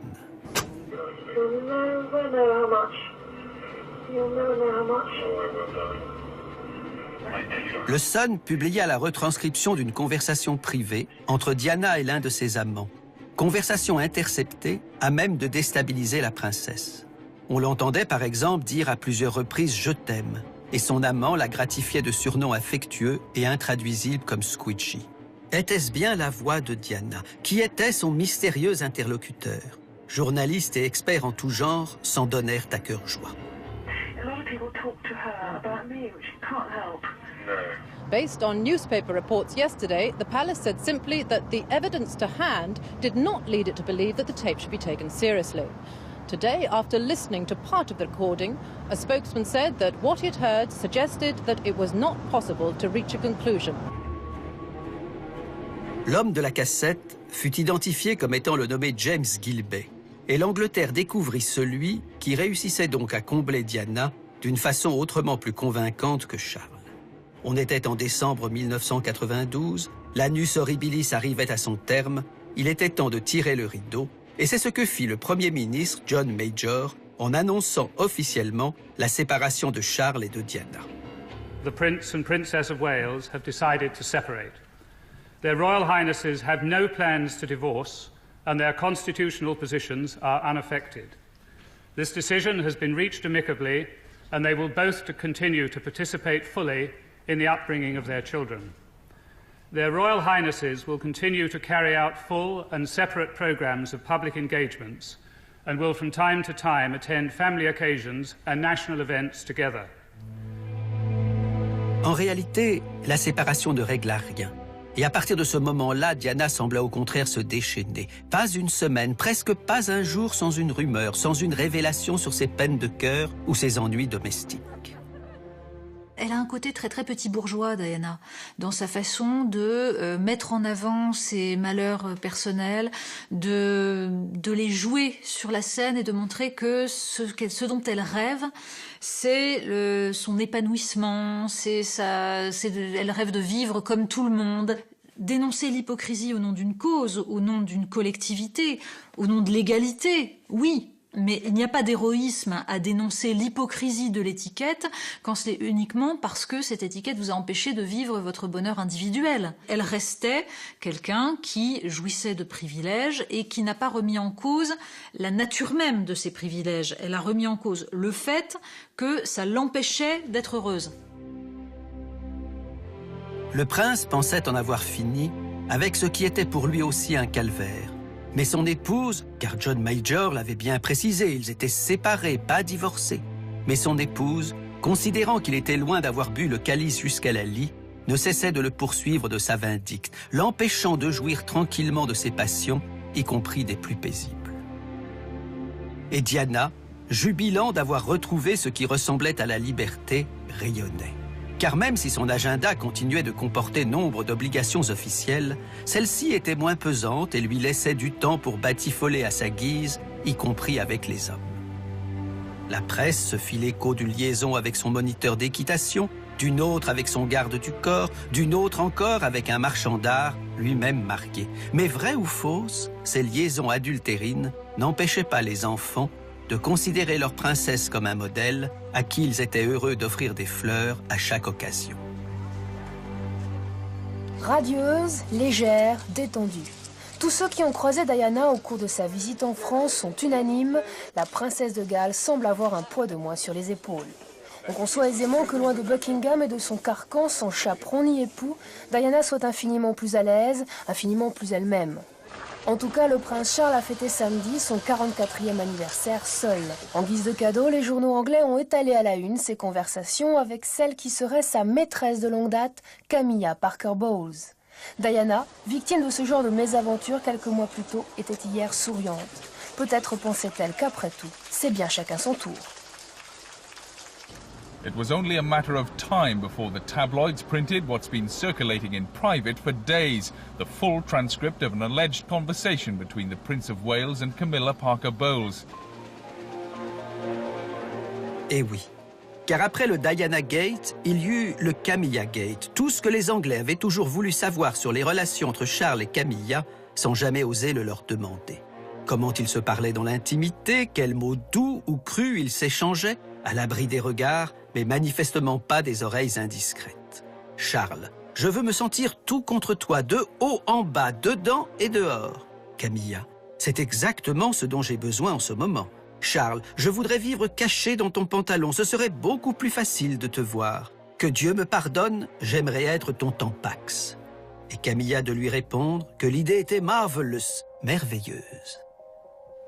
Speaker 1: Le Sun publia la retranscription d'une conversation privée entre Diana et l'un de ses amants. Conversation interceptée à même de déstabiliser la princesse. On l'entendait par exemple dire à plusieurs reprises « je t'aime » et son amant la gratifiait de surnoms affectueux et intraduisibles comme Squeegee. Était-ce bien la voix de Diana? Qui était son mystérieux interlocuteur? Journalistes et experts en tout genre s'en donnèrent à cœur joie.
Speaker 20: Based on newspaper reports yesterday, the palace said simply that the evidence to hand did not lead it to believe that the tape should be taken seriously. Today, after listening to part of the recording, a spokesman said that what he'd heard suggested that it was not possible to reach a conclusion.
Speaker 1: L'homme de la cassette fut identifié comme étant le nommé James Gilbey, et l'Angleterre découvrit celui qui réussissait donc à combler Diana d'une façon autrement plus convaincante que Charles. On était en décembre 1992, l'annus horribilis arrivait à son terme, il était temps de tirer le rideau, et c'est ce que fit le Premier ministre John Major en annonçant officiellement la séparation de Charles et de Diana.
Speaker 12: The Prince and Princess of Wales have decided to separate. Their Royal Highnesses have no plans to divorce, and their constitutional positions are unaffected. This decision has been reached amicably, and they will both continue to participate fully in the upbringing of their children. Their Royal Highnesses will continue to carry out full and separate programs of public engagements and will from time to time attend family occasions and national events together.
Speaker 1: En réalité, la séparation ne régla rien. Et à partir de ce moment-là, Diana sembla au contraire se déchaîner. Pas une semaine, presque pas un jour sans une rumeur, sans une révélation sur ses peines de cœur ou ses ennuis domestiques.
Speaker 5: Elle a un côté très très petit bourgeois, Diana, dans sa façon de mettre en avant ses malheurs personnels, de les jouer sur la scène et de montrer que ce dont elle rêve, c'est son épanouissement, elle rêve de vivre comme tout le monde. Dénoncer l'hypocrisie au nom d'une cause, au nom d'une collectivité, au nom de l'égalité, oui. Mais il n'y a pas d'héroïsme à dénoncer l'hypocrisie de l'étiquette quand c'est uniquement parce que cette étiquette vous a empêché de vivre votre bonheur individuel. Elle restait quelqu'un qui jouissait de privilèges et qui n'a pas remis en cause la nature même de ces privilèges. Elle a remis en cause le fait que ça l'empêchait d'être heureuse.
Speaker 1: Le prince pensait en avoir fini avec ce qui était pour lui aussi un calvaire. Mais son épouse, car John Major l'avait bien précisé, ils étaient séparés, pas divorcés. Mais son épouse, considérant qu'il était loin d'avoir bu le calice jusqu'à la lie, ne cessait de le poursuivre de sa vindicte, l'empêchant de jouir tranquillement de ses passions, y compris des plus paisibles. Et Diana, jubilant d'avoir retrouvé ce qui ressemblait à la liberté, rayonnait. Car même si son agenda continuait de comporter nombre d'obligations officielles, celle-ci était moins pesante et lui laissait du temps pour batifoler à sa guise, y compris avec les hommes. La presse se fit l'écho d'une liaison avec son moniteur d'équitation, d'une autre avec son garde du corps, d'une autre encore avec un marchand d'art, lui-même marié. Mais vraies ou fausses, ces liaisons adultérines n'empêchaient pas les enfants de considérer leur princesse comme un modèle à qui ils étaient heureux d'offrir des fleurs à chaque occasion.
Speaker 22: Radieuse, légère, détendue. Tous ceux qui ont croisé Diana au cours de sa visite en France sont unanimes, la princesse de Galles semble avoir un poids de moins sur les épaules. On conçoit aisément que loin de Buckingham et de son carcan, son chaperon ni époux, Diana soit infiniment plus à l'aise, infiniment plus elle-même. En tout cas, le prince Charles a fêté samedi son 44e anniversaire seul. En guise de cadeau, les journaux anglais ont étalé à la une ses conversations avec celle qui serait sa maîtresse de longue date, Camilla Parker Bowles. Diana, victime de ce genre de mésaventure quelques mois plus tôt, était hier souriante. Peut-être pensait-elle qu'après tout, c'est bien chacun son tour.
Speaker 10: It was only a matter of time before the tabloids printed what's been circulating in private for days, the full transcript of an alleged conversation between the Prince of Wales and Camilla Parker Bowles.
Speaker 1: Eh oui, car après le Diana Gate, il y eut le Camilla Gate, tout ce que les Anglais avaient toujours voulu savoir sur les relations entre Charles et Camilla, sans jamais oser le leur demander. Comment ils se parlaient dans l'intimité, quels mots doux ou crus ils s'échangeaient, à l'abri des regards, mais manifestement pas des oreilles indiscrètes. Charles, je veux me sentir tout contre toi, de haut en bas, dedans et dehors. Camilla, c'est exactement ce dont j'ai besoin en ce moment. Charles, je voudrais vivre caché dans ton pantalon, ce serait beaucoup plus facile de te voir. Que Dieu me pardonne, j'aimerais être ton Tampax. Et Camilla de lui répondre que l'idée était marvelous, merveilleuse.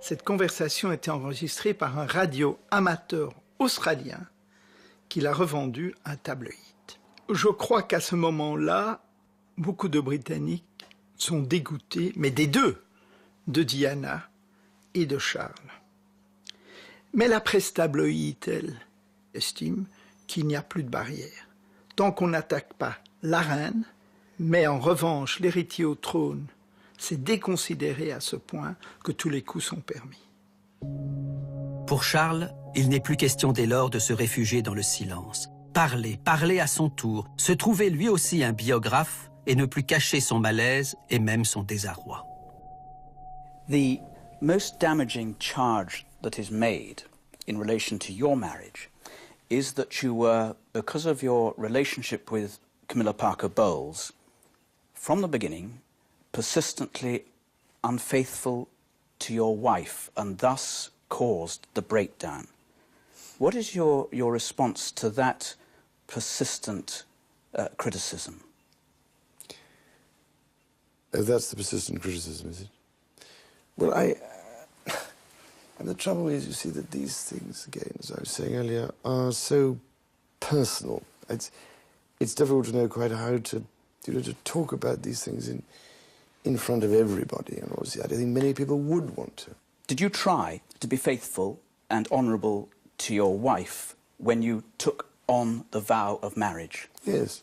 Speaker 9: Cette conversation était enregistrée par un radio amateur australien qui l'a revendue à un tabloïd. Je crois qu'à ce moment-là, beaucoup de Britanniques sont dégoûtés, mais des deux, de Diana et de Charles. Mais la presse tabloïde, elle, estime qu'il n'y a plus de barrière. Tant qu'on n'attaque pas la reine, mais en revanche l'héritier au trône, c'est déconsidéré à ce point que tous les coups sont permis.
Speaker 1: Pour Charles, il n'est plus question dès lors de se réfugier dans le silence. Parler à son tour, se trouver lui aussi un biographe et ne plus cacher son malaise et même son désarroi.
Speaker 13: The most damaging charge that is made in relation to your marriage is that you were, because of your relationship with Camilla Parker Bowles, from the beginning, persistently unfaithful to your wife and thus caused the breakdown. What is your response to that persistent criticism?
Speaker 11: That's the persistent criticism, is it? Well, and the trouble is, you see, that these things, again, as I was saying earlier, are so personal. It's difficult to know quite how to talk about these things in front of everybody. And obviously, I don't think many people would want to.
Speaker 13: Did you try to be faithful and honourable to your wife when you took on the vow of marriage?
Speaker 11: Yes,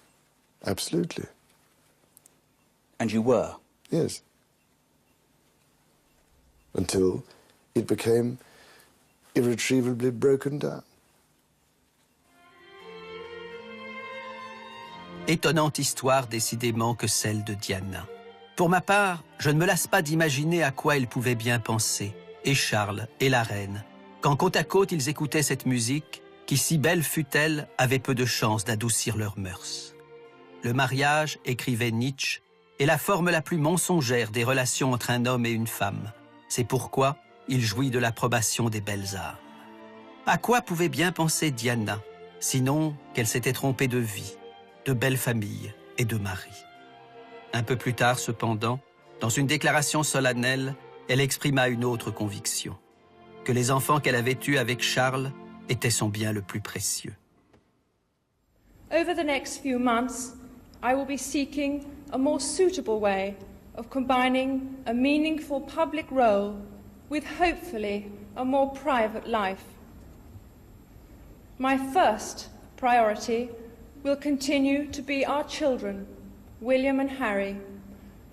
Speaker 11: absolutely.
Speaker 13: And you were?
Speaker 11: Yes. Until it became irretrievably broken down.
Speaker 1: Étonnante histoire décidément que celle de Diana. Pour ma part, je ne me lasse pas d'imaginer à quoi ils pouvaient bien penser, et Charles et la reine, quand côte à côte ils écoutaient cette musique, qui si belle fut-elle, avait peu de chance d'adoucir leurs mœurs. Le mariage, écrivait Nietzsche, est la forme la plus mensongère des relations entre un homme et une femme. C'est pourquoi il jouit de l'approbation des belles âmes. À quoi pouvait bien penser Diana, sinon qu'elle s'était trompée de vie, de belle famille et de mari. Un peu plus tard, cependant, dans une déclaration solennelle, elle exprima une autre conviction, que les enfants qu'elle avait eus avec Charles étaient son bien le plus précieux.
Speaker 23: Over the next few months, I will be seeking a more suitable way of combining a meaningful public role with hopefully a more private life. My first priority will continue to be our children, William and Harry,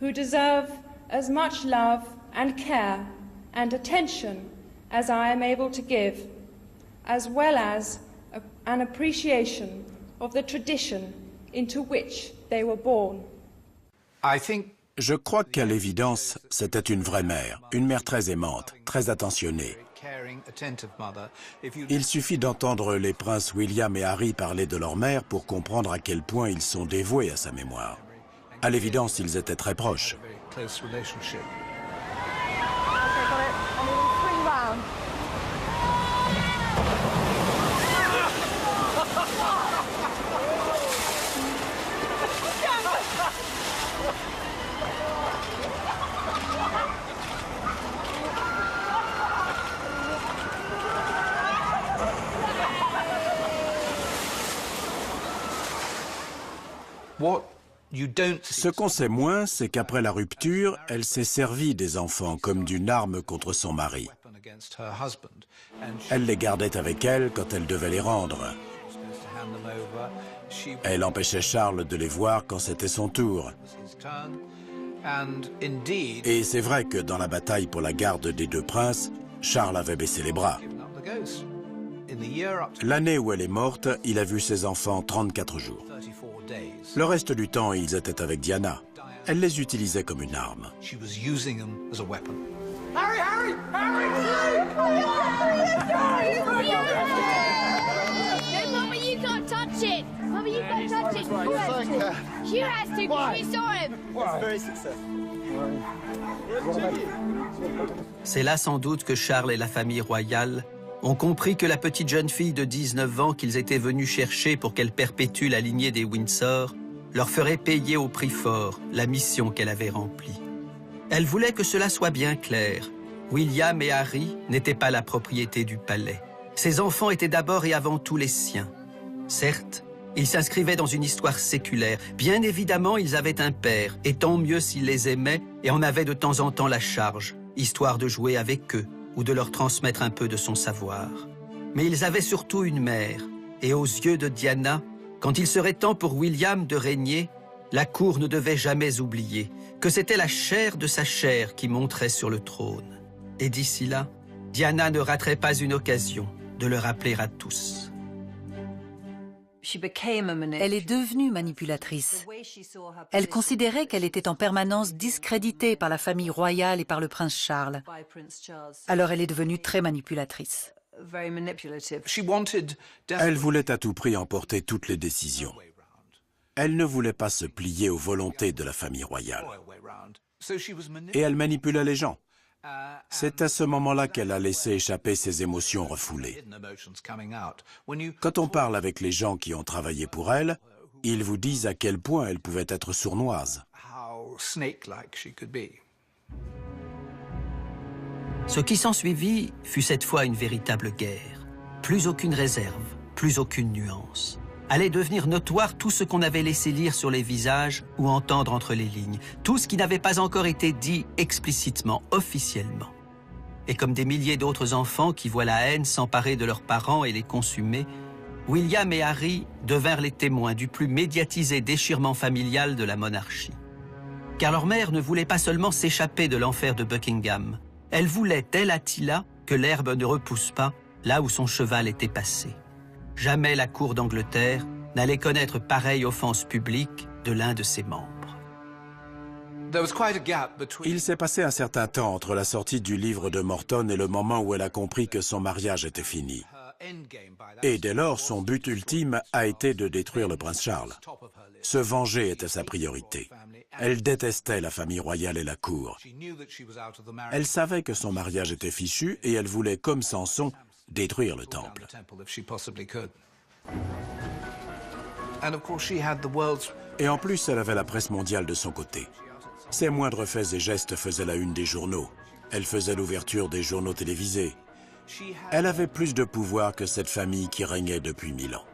Speaker 23: who deserve as much love and care and attention as I am able to give, as well as an appreciation of the tradition into which they were born.
Speaker 4: Je crois qu'à l'évidence, c'était une vraie mère, une mère très aimante, très attentionnée. Il suffit d'entendre les princes William et Harry parler de leur mère pour comprendre à quel point ils sont dévoués à sa mémoire. À l'évidence, ils étaient très proches. Ce qu'on sait moins, c'est qu'après la rupture, elle s'est servie des enfants comme d'une arme contre son mari. Elle les gardait avec elle quand elle devait les rendre. Elle empêchait Charles de les voir quand c'était son tour. Et c'est vrai que dans la bataille pour la garde des deux princes, Charles avait baissé les bras. L'année où elle est morte, il a vu ses enfants 34 jours. Le reste du temps, ils étaient avec Diana. Elle les utilisait comme une arme.
Speaker 15: Harry, Harry, Harry! No, Mama, you can't touch it. Mama, you can't touch it. Who has to? You has to, because we saw him. It's very successful.
Speaker 1: C'est là sans doute que Charles et la famille royale ont compris que la petite jeune fille de 19 ans qu'ils étaient venus chercher pour qu'elle perpétue la lignée des Windsor leur ferait payer au prix fort la mission qu'elle avait remplie. Elle voulait que cela soit bien clair. William et Harry n'étaient pas la propriété du palais. Ces enfants étaient d'abord et avant tout les siens. Certes, ils s'inscrivaient dans une histoire séculaire. Bien évidemment, ils avaient un père, et tant mieux s'ils les aimaient et en avaient de temps en temps la charge, histoire de jouer avec eux ou de leur transmettre un peu de son savoir. Mais ils avaient surtout une mère, et aux yeux de Diana, quand il serait temps pour William de régner, la cour ne devait jamais oublier que c'était la chair de sa chair qui monterait sur le trône. Et d'ici là, Diana ne raterait pas une occasion de le rappeler à tous.
Speaker 3: Elle est devenue manipulatrice. Elle considérait qu'elle était en permanence discréditée par la famille royale et par le prince Charles. Alors elle est devenue très manipulatrice.
Speaker 4: Elle voulait à tout prix emporter toutes les décisions. Elle ne voulait pas se plier aux volontés de la famille royale. Et elle manipulait les gens. C'est à ce moment-là qu'elle a laissé échapper ses émotions refoulées. Quand on parle avec les gens qui ont travaillé pour elle, ils vous disent à quel point elle pouvait être sournoise.
Speaker 1: Ce qui s'ensuivit fut cette fois une véritable guerre. Plus aucune réserve, plus aucune nuance. Allait devenir notoire tout ce qu'on avait laissé lire sur les visages ou entendre entre les lignes, tout ce qui n'avait pas encore été dit explicitement, officiellement. Et comme des milliers d'autres enfants qui voient la haine s'emparer de leurs parents et les consumer, William et Harry devinrent les témoins du plus médiatisé déchirement familial de la monarchie. Car leur mère ne voulait pas seulement s'échapper de l'enfer de Buckingham, elle voulait, telle Attila, que l'herbe ne repousse pas là où son cheval était passé. Jamais la cour d'Angleterre n'allait connaître pareille offense publique de l'un de ses membres.
Speaker 4: Il s'est passé un certain temps entre la sortie du livre de Morton et le moment où elle a compris que son mariage était fini. Et dès lors, son but ultime a été de détruire le prince Charles. Se venger était sa priorité. Elle détestait la famille royale et la cour. Elle savait que son mariage était fichu et elle voulait, comme Samson, détruire le temple. Et en plus, elle avait la presse mondiale de son côté. Ses moindres faits et gestes faisaient la une des journaux. Elle faisait l'ouverture des journaux télévisés. Elle avait plus de pouvoir que cette famille qui régnait depuis 1000 ans.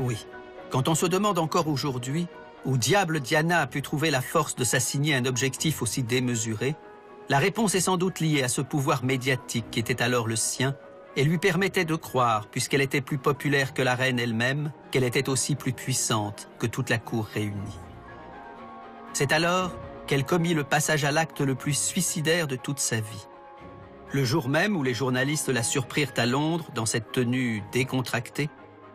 Speaker 1: Oui, quand on se demande encore aujourd'hui où diable Diana a pu trouver la force de s'assigner un objectif aussi démesuré, la réponse est sans doute liée à ce pouvoir médiatique qui était alors le sien et lui permettait de croire, puisqu'elle était plus populaire que la reine elle-même, qu'elle était aussi plus puissante que toute la cour réunie. C'est alors qu'elle commit le passage à l'acte le plus suicidaire de toute sa vie. Le jour même où les journalistes la surprirent à Londres dans cette tenue décontractée,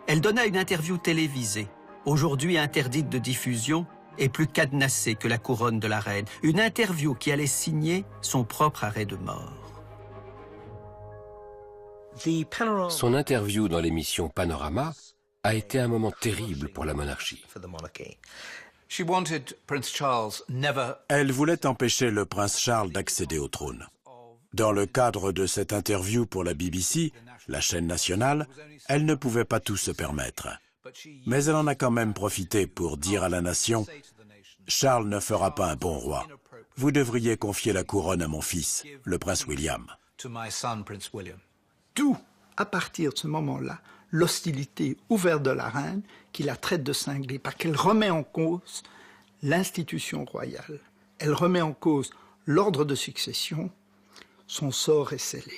Speaker 1: elle donna une interview télévisée, aujourd'hui interdite de diffusion, et plus cadenassée que la couronne de la reine. Une interview qui allait signer son propre arrêt de mort.
Speaker 7: Son interview dans l'émission Panorama a été un moment terrible pour la monarchie.
Speaker 4: Elle voulait empêcher le prince Charles d'accéder au trône. Dans le cadre de cette interview pour la BBC, la chaîne nationale, elle ne pouvait pas tout se permettre. Mais elle en a quand même profité pour dire à la nation « Charles ne fera pas un bon roi. Vous devriez confier la couronne à mon fils, le prince William. »
Speaker 9: D'où à partir de ce moment-là l'hostilité ouverte de la reine qui la traite de cinglée, parce qu'elle remet en cause l'institution royale. Elle remet en cause l'ordre de succession. Son sort est scellé.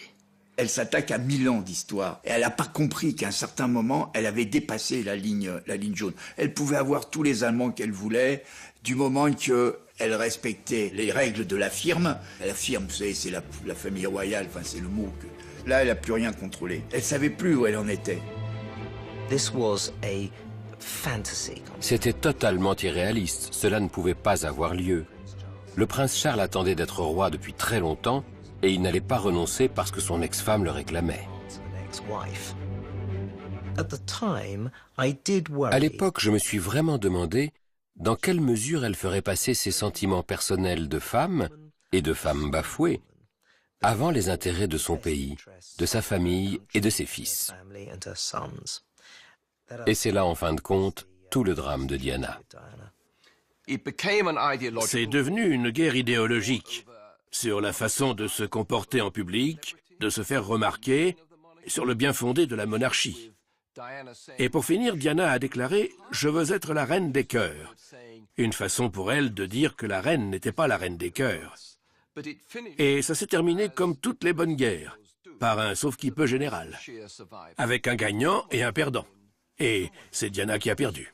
Speaker 14: Elle s'attaque à 1000 ans d'histoire. Et elle n'a pas compris qu'à un certain moment, elle avait dépassé la ligne jaune. Elle pouvait avoir tous les Allemands qu'elle voulait, du moment qu'elle respectait les règles de la firme. La firme, vous savez, c'est la famille royale, enfin c'est le mot que... Là, elle n'a plus rien contrôlé. Elle ne savait plus où elle en était.
Speaker 7: C'était totalement irréaliste. Cela ne pouvait pas avoir lieu. Le prince Charles attendait d'être roi depuis très longtemps et il n'allait pas renoncer parce que son ex-femme le réclamait. À l'époque, je me suis vraiment demandé dans quelle mesure elle ferait passer ses sentiments personnels de femme et de femme bafouée avant les intérêts de son pays, de sa famille et de ses fils. Et c'est là, en fin de compte, tout le drame de Diana.
Speaker 8: C'est devenu une guerre idéologique sur la façon de se comporter en public, de se faire remarquer, sur le bien fondé de la monarchie. Et pour finir, Diana a déclaré « Je veux être la reine des cœurs ». Une façon pour elle de dire que la reine n'était pas la reine des cœurs. Et ça s'est terminé comme toutes les bonnes guerres, par un sauve-qui-peut général, avec un gagnant et un perdant. Et c'est Diana qui a perdu.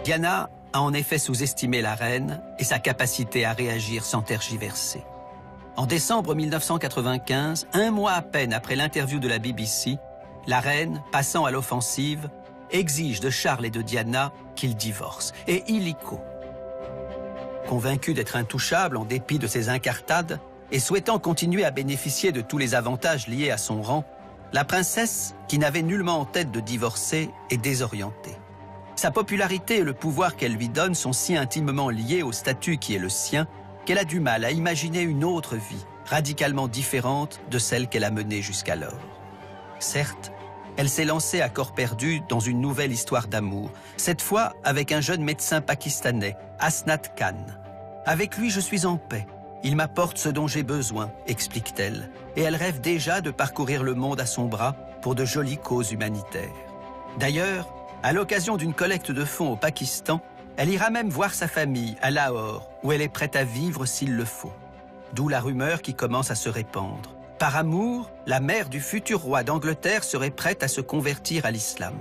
Speaker 1: Diana a en effet sous-estimé la reine et sa capacité à réagir sans tergiverser. En décembre 1995, un mois à peine après l'interview de la BBC, la reine, passant à l'offensive, exige de Charles et de Diana qu'ils divorcent, et illico. Convaincue d'être intouchable en dépit de ses incartades, et souhaitant continuer à bénéficier de tous les avantages liés à son rang, la princesse, qui n'avait nullement en tête de divorcer, est désorientée. Sa popularité et le pouvoir qu'elle lui donne sont si intimement liés au statut qui est le sien qu'elle a du mal à imaginer une autre vie, radicalement différente de celle qu'elle a menée jusqu'alors. Certes, elle s'est lancée à corps perdu dans une nouvelle histoire d'amour, cette fois avec un jeune médecin pakistanais, Asnat Khan. Avec lui, je suis en paix. Il m'apporte ce dont j'ai besoin, explique-t-elle, et elle rêve déjà de parcourir le monde à son bras pour de jolies causes humanitaires. D'ailleurs, à l'occasion d'une collecte de fonds au Pakistan, elle ira même voir sa famille à Lahore, où elle est prête à vivre s'il le faut. D'où la rumeur qui commence à se répandre. Par amour, la mère du futur roi d'Angleterre serait prête à se convertir à l'islam.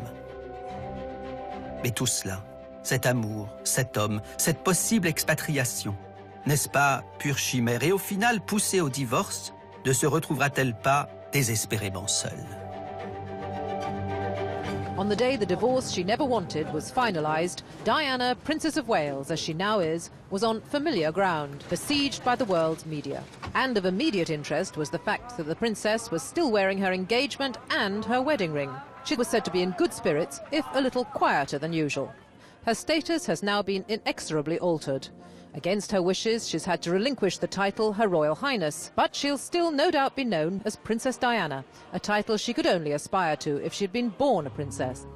Speaker 1: Mais tout cela, cet amour, cet homme, cette possible expatriation, n'est-ce pas pure chimère? Et au final, poussée au divorce, ne se retrouvera-t-elle pas désespérément seule?
Speaker 20: On the day the divorce she never wanted was finalised, Diana, Princess of Wales as she now is, was on familiar ground, besieged by the world's media. And of immediate interest was the fact that the princess was still wearing her engagement and her wedding ring. She was said to be in good spirits, if a little quieter than usual. Her status has now been inexorably altered. Against her wishes, she's had to relinquish the title Her Royal Highness, but she'll still no doubt be known as Princess Diana, a title she could only aspire to if she'd been born a princess.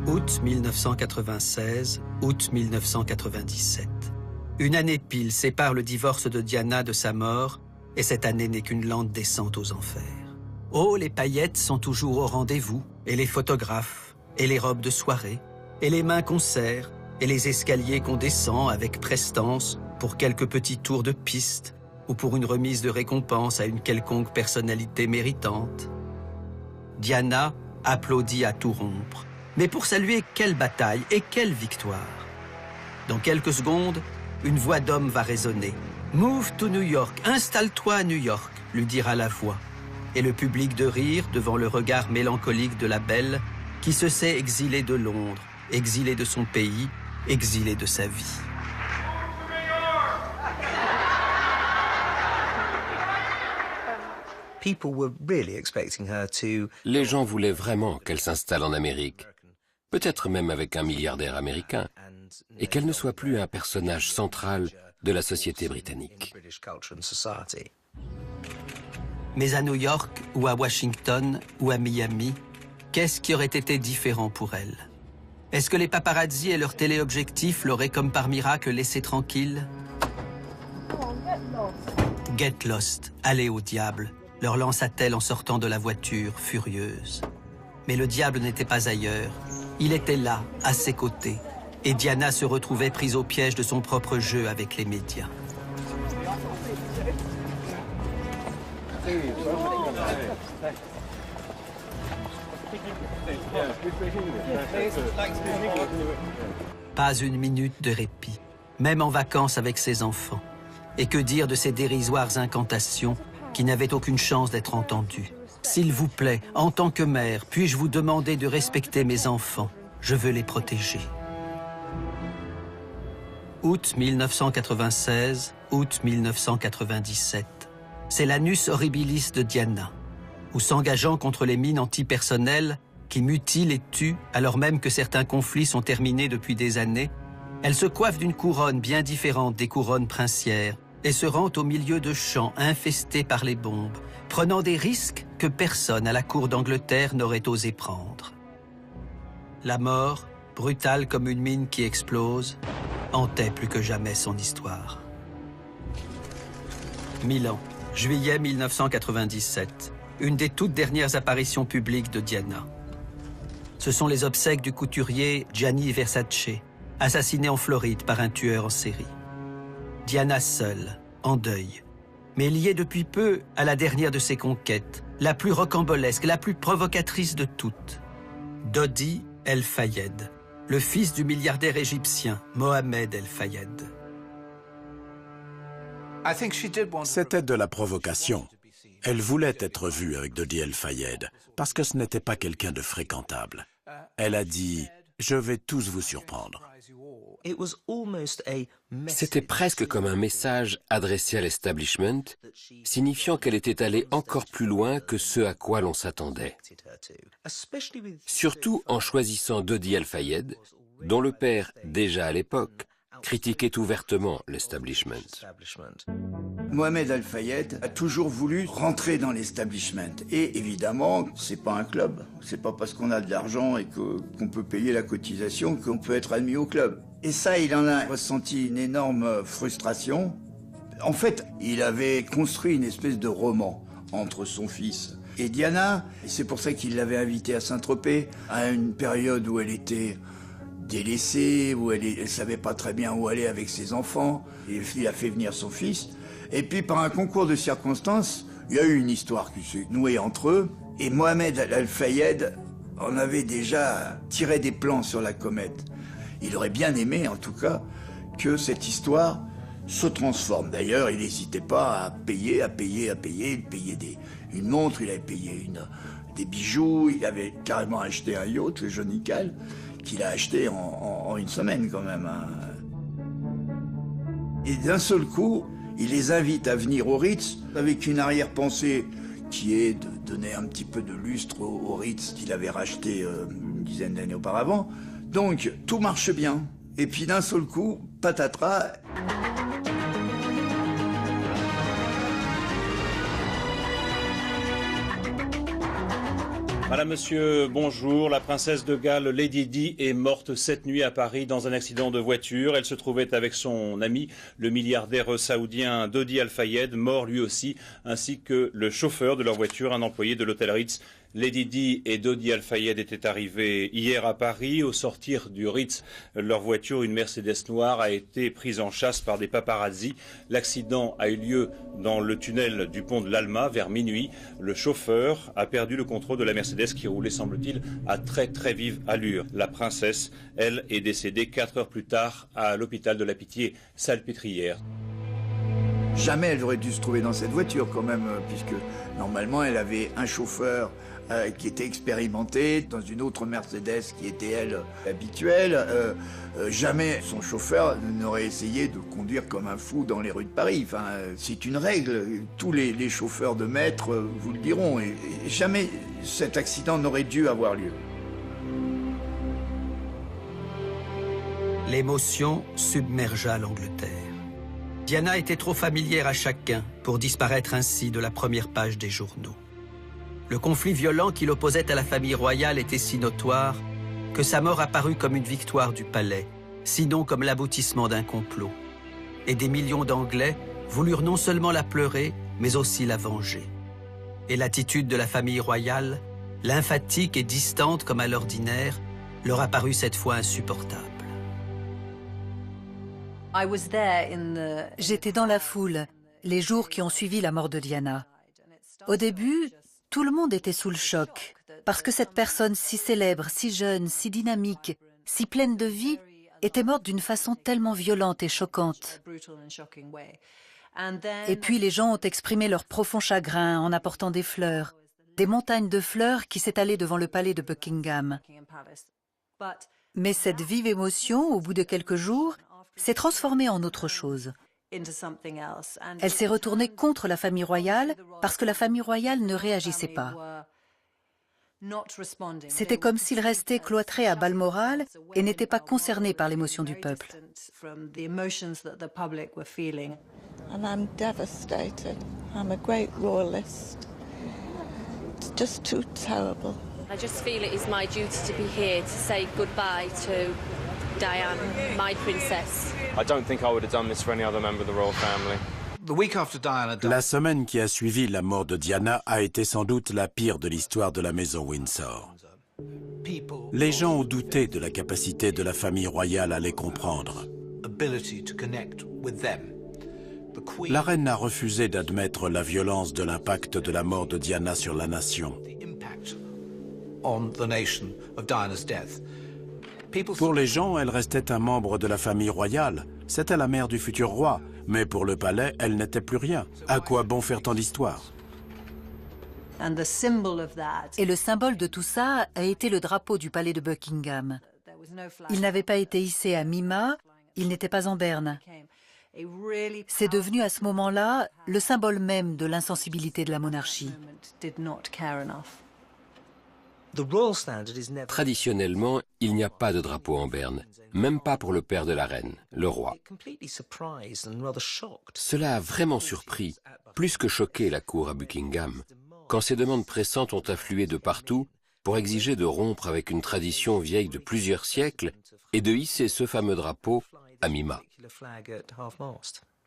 Speaker 1: Août 1996, août 1997. Une année pile sépare le divorce de Diana de sa mort, et cette année n'est qu'une lente descente aux enfers. Oh, les paillettes sont toujours au rendez-vous, et les photographes, et les robes de soirée, et les mains qu'on serre, et les escaliers qu'on descend avec prestance pour quelques petits tours de piste ou pour une remise de récompense à une quelconque personnalité méritante. Diana applaudit à tout rompre. Mais pour saluer quelle bataille et quelle victoire! Dans quelques secondes, une voix d'homme va résonner. « Move to New York, installe-toi à New York », lui dira la voix. Et le public de rire devant le regard mélancolique de la belle qui se sait exilée de Londres, exilée de son pays, exilée de sa vie.
Speaker 7: Les gens voulaient vraiment qu'elle s'installe en Amérique, peut-être même avec un milliardaire américain, et qu'elle ne soit plus un personnage central de la société britannique.
Speaker 1: Mais à New York, ou à Washington, ou à Miami, qu'est-ce qui aurait été différent pour elle? Est-ce que les paparazzi et leurs téléobjectifs l'auraient comme par miracle laissée tranquille? « Get lost, allez au diable », leur lança-t-elle en sortant de la voiture, furieuse. Mais le diable n'était pas ailleurs. Il était là, à ses côtés. Et Diana se retrouvait prise au piège de son propre jeu avec les médias. Pas une minute de répit, même en vacances avec ses enfants. Et que dire de ces dérisoires incantations qui n'avaient aucune chance d'être entendues? S'il vous plaît, en tant que mère, puis-je vous demander de respecter mes enfants? Je veux les protéger. Août 1996, août 1997. C'est l'annus horribilis de Diana, où s'engageant contre les mines antipersonnelles qui mutilent et tuent, alors même que certains conflits sont terminés depuis des années, elle se coiffe d'une couronne bien différente des couronnes princières et se rend au milieu de champs infestés par les bombes, prenant des risques que personne à la cour d'Angleterre n'aurait osé prendre. La mort, brutale comme une mine qui explose, hantait plus que jamais son histoire. Milan, juillet 1997, une des toutes dernières apparitions publiques de Diana. Ce sont les obsèques du couturier Gianni Versace, assassiné en Floride par un tueur en série. Diana seule, en deuil, mais liée depuis peu à la dernière de ses conquêtes, la plus rocambolesque, la plus provocatrice de toutes. Dodi El Fayed, le fils du milliardaire égyptien Mohamed El Fayed.
Speaker 4: C'était de la provocation. Elle voulait être vue avec Dodi El Fayed, parce que ce n'était pas quelqu'un de fréquentable. Elle a dit « Je vais tous vous surprendre ».
Speaker 7: C'était presque comme un message adressé à l'establishment, signifiant qu'elle était allée encore plus loin que ce à quoi l'on s'attendait. Surtout en choisissant Dodi El Fayed, dont le père, déjà à l'époque, critiquait ouvertement l'establishment.
Speaker 14: Mohamed El Fayed a toujours voulu rentrer dans l'establishment. Et évidemment, c'est pas un club. C'est pas parce qu'on a de l'argent et qu'on peut payer la cotisation qu'on peut être admis au club. Et ça, il en a ressenti une énorme frustration. En fait, il avait construit une espèce de roman entre son fils et Diana. Et c'est pour ça qu'il l'avait invitée à Saint-Tropez, à une période où elle était délaissée, où elle savait pas très bien où aller avec ses enfants. Et il a fait venir son fils. Et puis, par un concours de circonstances, il y a eu une histoire qui s'est nouée entre eux. Et Mohamed El Fayed en avait déjà tiré des plans sur la comète. Il aurait bien aimé, en tout cas, que cette histoire se transforme. D'ailleurs, il n'hésitait pas à payer. Il payait une montre, il avait payé des bijoux, il avait carrément acheté un yacht, le Jonical, qu'il a acheté en une semaine quand même. Et d'un seul coup, il les invite à venir au Ritz avec une arrière-pensée qui est de donner un petit peu de lustre au Ritz qu'il avait racheté une dizaine d'années auparavant. Donc, tout marche bien. Et puis d'un seul coup, patatras.
Speaker 6: Madame, monsieur, bonjour. La princesse de Galles, Lady Di, est morte cette nuit à Paris dans un accident de voiture. Elle se trouvait avec son ami, le milliardaire saoudien Dodi El Fayed, mort lui aussi, ainsi que le chauffeur de leur voiture, un employé de l'hôtel Ritz. Lady Di et Dodi El Fayed étaient arrivés hier à Paris. Au sortir du Ritz, leur voiture, une Mercedes noire, a été prise en chasse par des paparazzis. L'accident a eu lieu dans le tunnel du pont de l'Alma vers minuit. Le chauffeur a perdu le contrôle de la Mercedes qui roulait, semble-t-il, à très très vive allure. La princesse, elle, est décédée 4 heures plus tard à l'hôpital de la Pitié-Salpêtrière.
Speaker 14: Jamais elle aurait dû se trouver dans cette voiture quand même, puisque normalement elle avait un chauffeur qui était expérimenté, dans une autre Mercedes qui était, elle, habituelle. Jamais son chauffeur n'aurait essayé de conduire comme un fou dans les rues de Paris. Enfin, c'est une règle, tous les chauffeurs de maître vous le diront. Et jamais cet accident n'aurait dû avoir lieu.
Speaker 1: L'émotion submergea l'Angleterre. Diana était trop familière à chacun pour disparaître ainsi de la première page des journaux. Le conflit violent qui l'opposait à la famille royale était si notoire que sa mort apparut comme une victoire du palais, sinon comme l'aboutissement d'un complot. Et des millions d'Anglais, voulurent non seulement la pleurer, mais aussi la venger. Et l'attitude de la famille royale, lymphatique et distante comme à l'ordinaire, leur apparut cette fois insupportable.
Speaker 3: J'étais dans la foule les jours qui ont suivi la mort de Diana. Au début, tout le monde était sous le choc, parce que cette personne si célèbre, si jeune, si dynamique, si pleine de vie, était morte d'une façon tellement violente et choquante. Et puis les gens ont exprimé leur profond chagrin en apportant des fleurs, des montagnes de fleurs qui s'étalaient devant le palais de Buckingham. Mais cette vive émotion, au bout de quelques jours, s'est transformée en autre chose. Elle s'est retournée contre la famille royale parce que la famille royale ne réagissait pas. C'était comme s'ils restaient cloîtrés à Balmoral et n'étaient pas concernés par l'émotion du peuple.
Speaker 16: And I'm devastated. I'm a great royalist. It's just too terrible.
Speaker 18: I just feel it is my duty to be here to say goodbye to Diane, my princess.
Speaker 19: I don't think I would have done this for any other member of the royal family.
Speaker 4: La semaine qui a suivi la mort de Diana a été sans doute la pire de l'histoire de la maison Windsor. Les gens ont douté de la capacité de la famille royale à les comprendre. La reine a refusé d'admettre la violence de l'impact de la mort de Diana sur la nation. Pour les gens, elle restait un membre de la famille royale. C'était la mère du futur roi. Mais pour le palais, elle n'était plus rien. À quoi bon faire tant d'histoires?
Speaker 3: Et le symbole de tout ça a été le drapeau du palais de Buckingham. Il n'avait pas été hissé à mi-mât, il n'était pas en berne. C'est devenu à ce moment-là le symbole même de l'insensibilité de la monarchie.
Speaker 7: Traditionnellement, il n'y a pas de drapeau en berne, même pas pour le père de la reine, le roi. Cela a vraiment surpris, plus que choqué la cour à Buckingham, quand ces demandes pressantes ont afflué de partout pour exiger de rompre avec une tradition vieille de plusieurs siècles et de hisser ce fameux drapeau à mi-mât.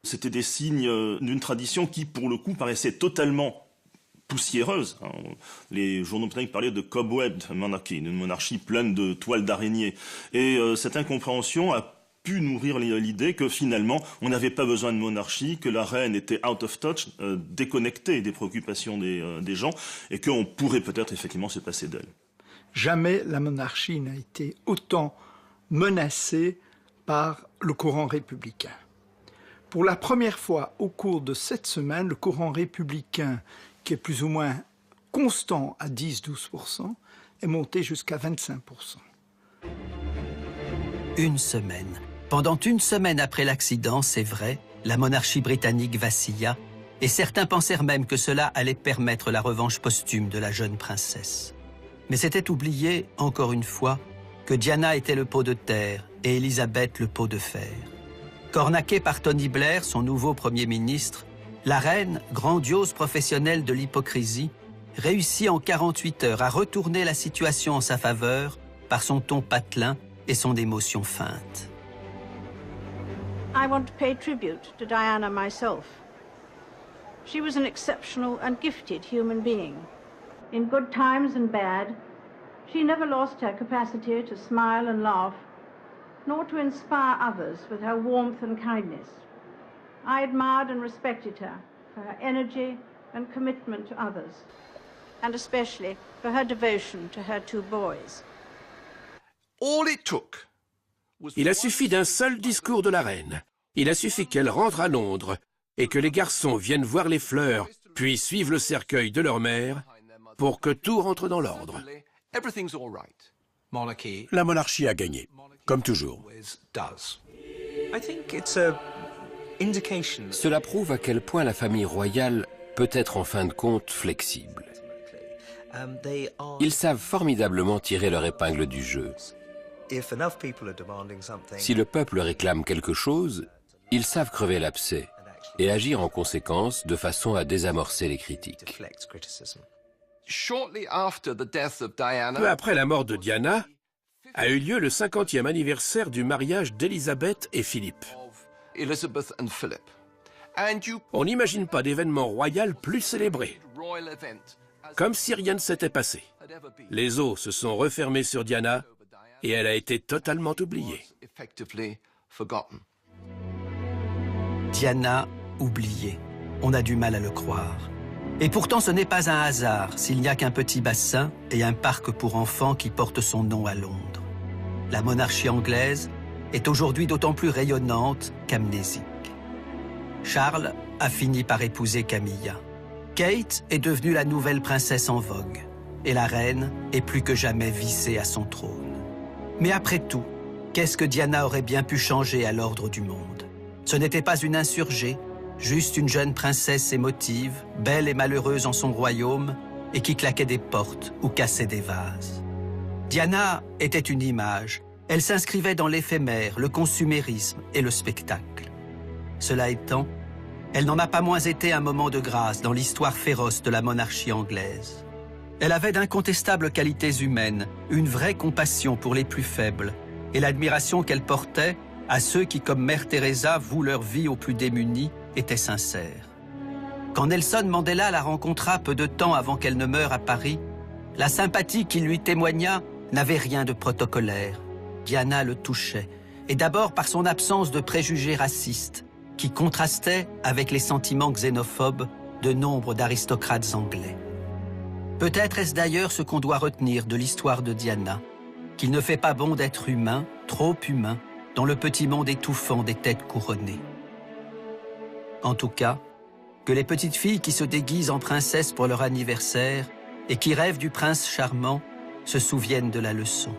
Speaker 24: C'était des signes d'une tradition qui, pour le coup, paraissait totalement poussiéreuse. Les journaux britanniques parlaient de cobwebbed monarchy, une monarchie pleine de toiles d'araignée. Et cette incompréhension a pu nourrir l'idée que finalement, on n'avait pas besoin de monarchie, que la reine était out of touch, déconnectée des préoccupations des gens, et qu'on pourrait peut-être effectivement se passer d'elle.
Speaker 9: Jamais la monarchie n'a été autant menacée par le courant républicain. Pour la première fois au cours de cette semaine, le courant républicain, qui est plus ou moins constant à 10-12%, est monté jusqu'à 25%.
Speaker 1: Une semaine. Pendant une semaine après l'accident, c'est vrai, la monarchie britannique vacilla, et certains pensèrent même que cela allait permettre la revanche posthume de la jeune princesse. Mais c'était oublié, encore une fois, que Diana était le pot de terre et Élisabeth le pot de fer. Cornaquée par Tony Blair, son nouveau Premier ministre, la reine, grandiose professionnelle de l'hypocrisie, réussit en 48 heures à retourner la situation en sa faveur par son ton patelin et son émotion feinte.
Speaker 25: I want to pay tribute to Diana myself. She was an exceptional and gifted human being. In good times and bad, she never lost her capacity to smile and laugh, nor to inspire others with her warmth and kindness. I admired and respected her for her energy and commitment to others, and especially for her devotion to her two boys.
Speaker 8: Il a suffi d'un seul discours de la reine. Il a suffi qu'elle rentre à Londres et que les garçons viennent voir les fleurs, puis suivent le cercueil de leur mère, pour que tout rentre dans l'ordre.
Speaker 4: La monarchie a gagné, comme toujours.
Speaker 7: Cela prouve à quel point la famille royale peut être en fin de compte flexible. Ils savent formidablement tirer leur épingle du jeu. Si le peuple réclame quelque chose, ils savent crever l'abcès et agir en conséquence de façon à désamorcer les critiques.
Speaker 8: Peu après la mort de Diana, a eu lieu le 50e anniversaire du mariage d'Élisabeth et Philippe. On n'imagine pas d'événement royal plus célébré. Comme si rien ne s'était passé. Les eaux se sont refermées sur Diana et elle a été totalement oubliée.
Speaker 1: Diana oubliée. On a du mal à le croire. Et pourtant, ce n'est pas un hasard s'il n'y a qu'un petit bassin et un parc pour enfants qui portent son nom à Londres. La monarchie anglaise est aujourd'hui d'autant plus rayonnante qu'amnésique. Charles a fini par épouser Camilla. Kate est devenue la nouvelle princesse en vogue. Et la reine est plus que jamais vissée à son trône. Mais après tout, qu'est-ce que Diana aurait bien pu changer à l'ordre du monde? Ce n'était pas une insurgée, juste une jeune princesse émotive, belle et malheureuse en son royaume, et qui claquait des portes ou cassait des vases. Diana était une image. Elle s'inscrivait dans l'éphémère, le consumérisme et le spectacle. Cela étant, elle n'en a pas moins été un moment de grâce dans l'histoire féroce de la monarchie anglaise. Elle avait d'incontestables qualités humaines, une vraie compassion pour les plus faibles, et l'admiration qu'elle portait à ceux qui, comme Mère Teresa, vouent leur vie aux plus démunis, était sincère. Quand Nelson Mandela la rencontra peu de temps avant qu'elle ne meure à Paris, la sympathie qu'il lui témoigna n'avait rien de protocolaire. Diana le touchait, et d'abord par son absence de préjugés racistes, qui contrastait avec les sentiments xénophobes de nombre d'aristocrates anglais. Peut-être est-ce d'ailleurs ce qu'on doit retenir de l'histoire de Diana, qu'il ne fait pas bon d'être humain, trop humain, dans le petit monde étouffant des têtes couronnées. En tout cas, que les petites filles qui se déguisent en princesses pour leur anniversaire et qui rêvent du prince charmant se souviennent de la leçon.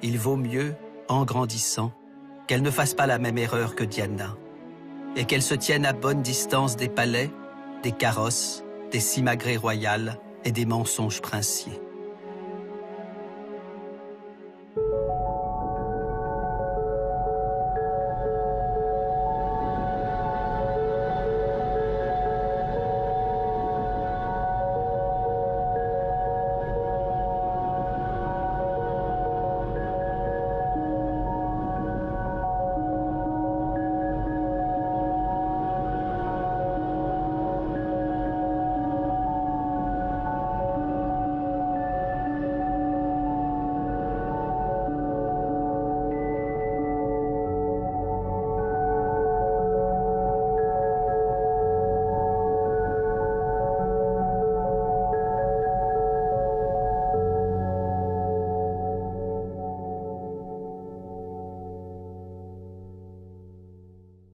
Speaker 1: Il vaut mieux, en grandissant, qu'elles ne fassent pas la même erreur que Diana, et qu'elles se tiennent à bonne distance des palais, des carrosses, des simagrées royales et des mensonges princiers.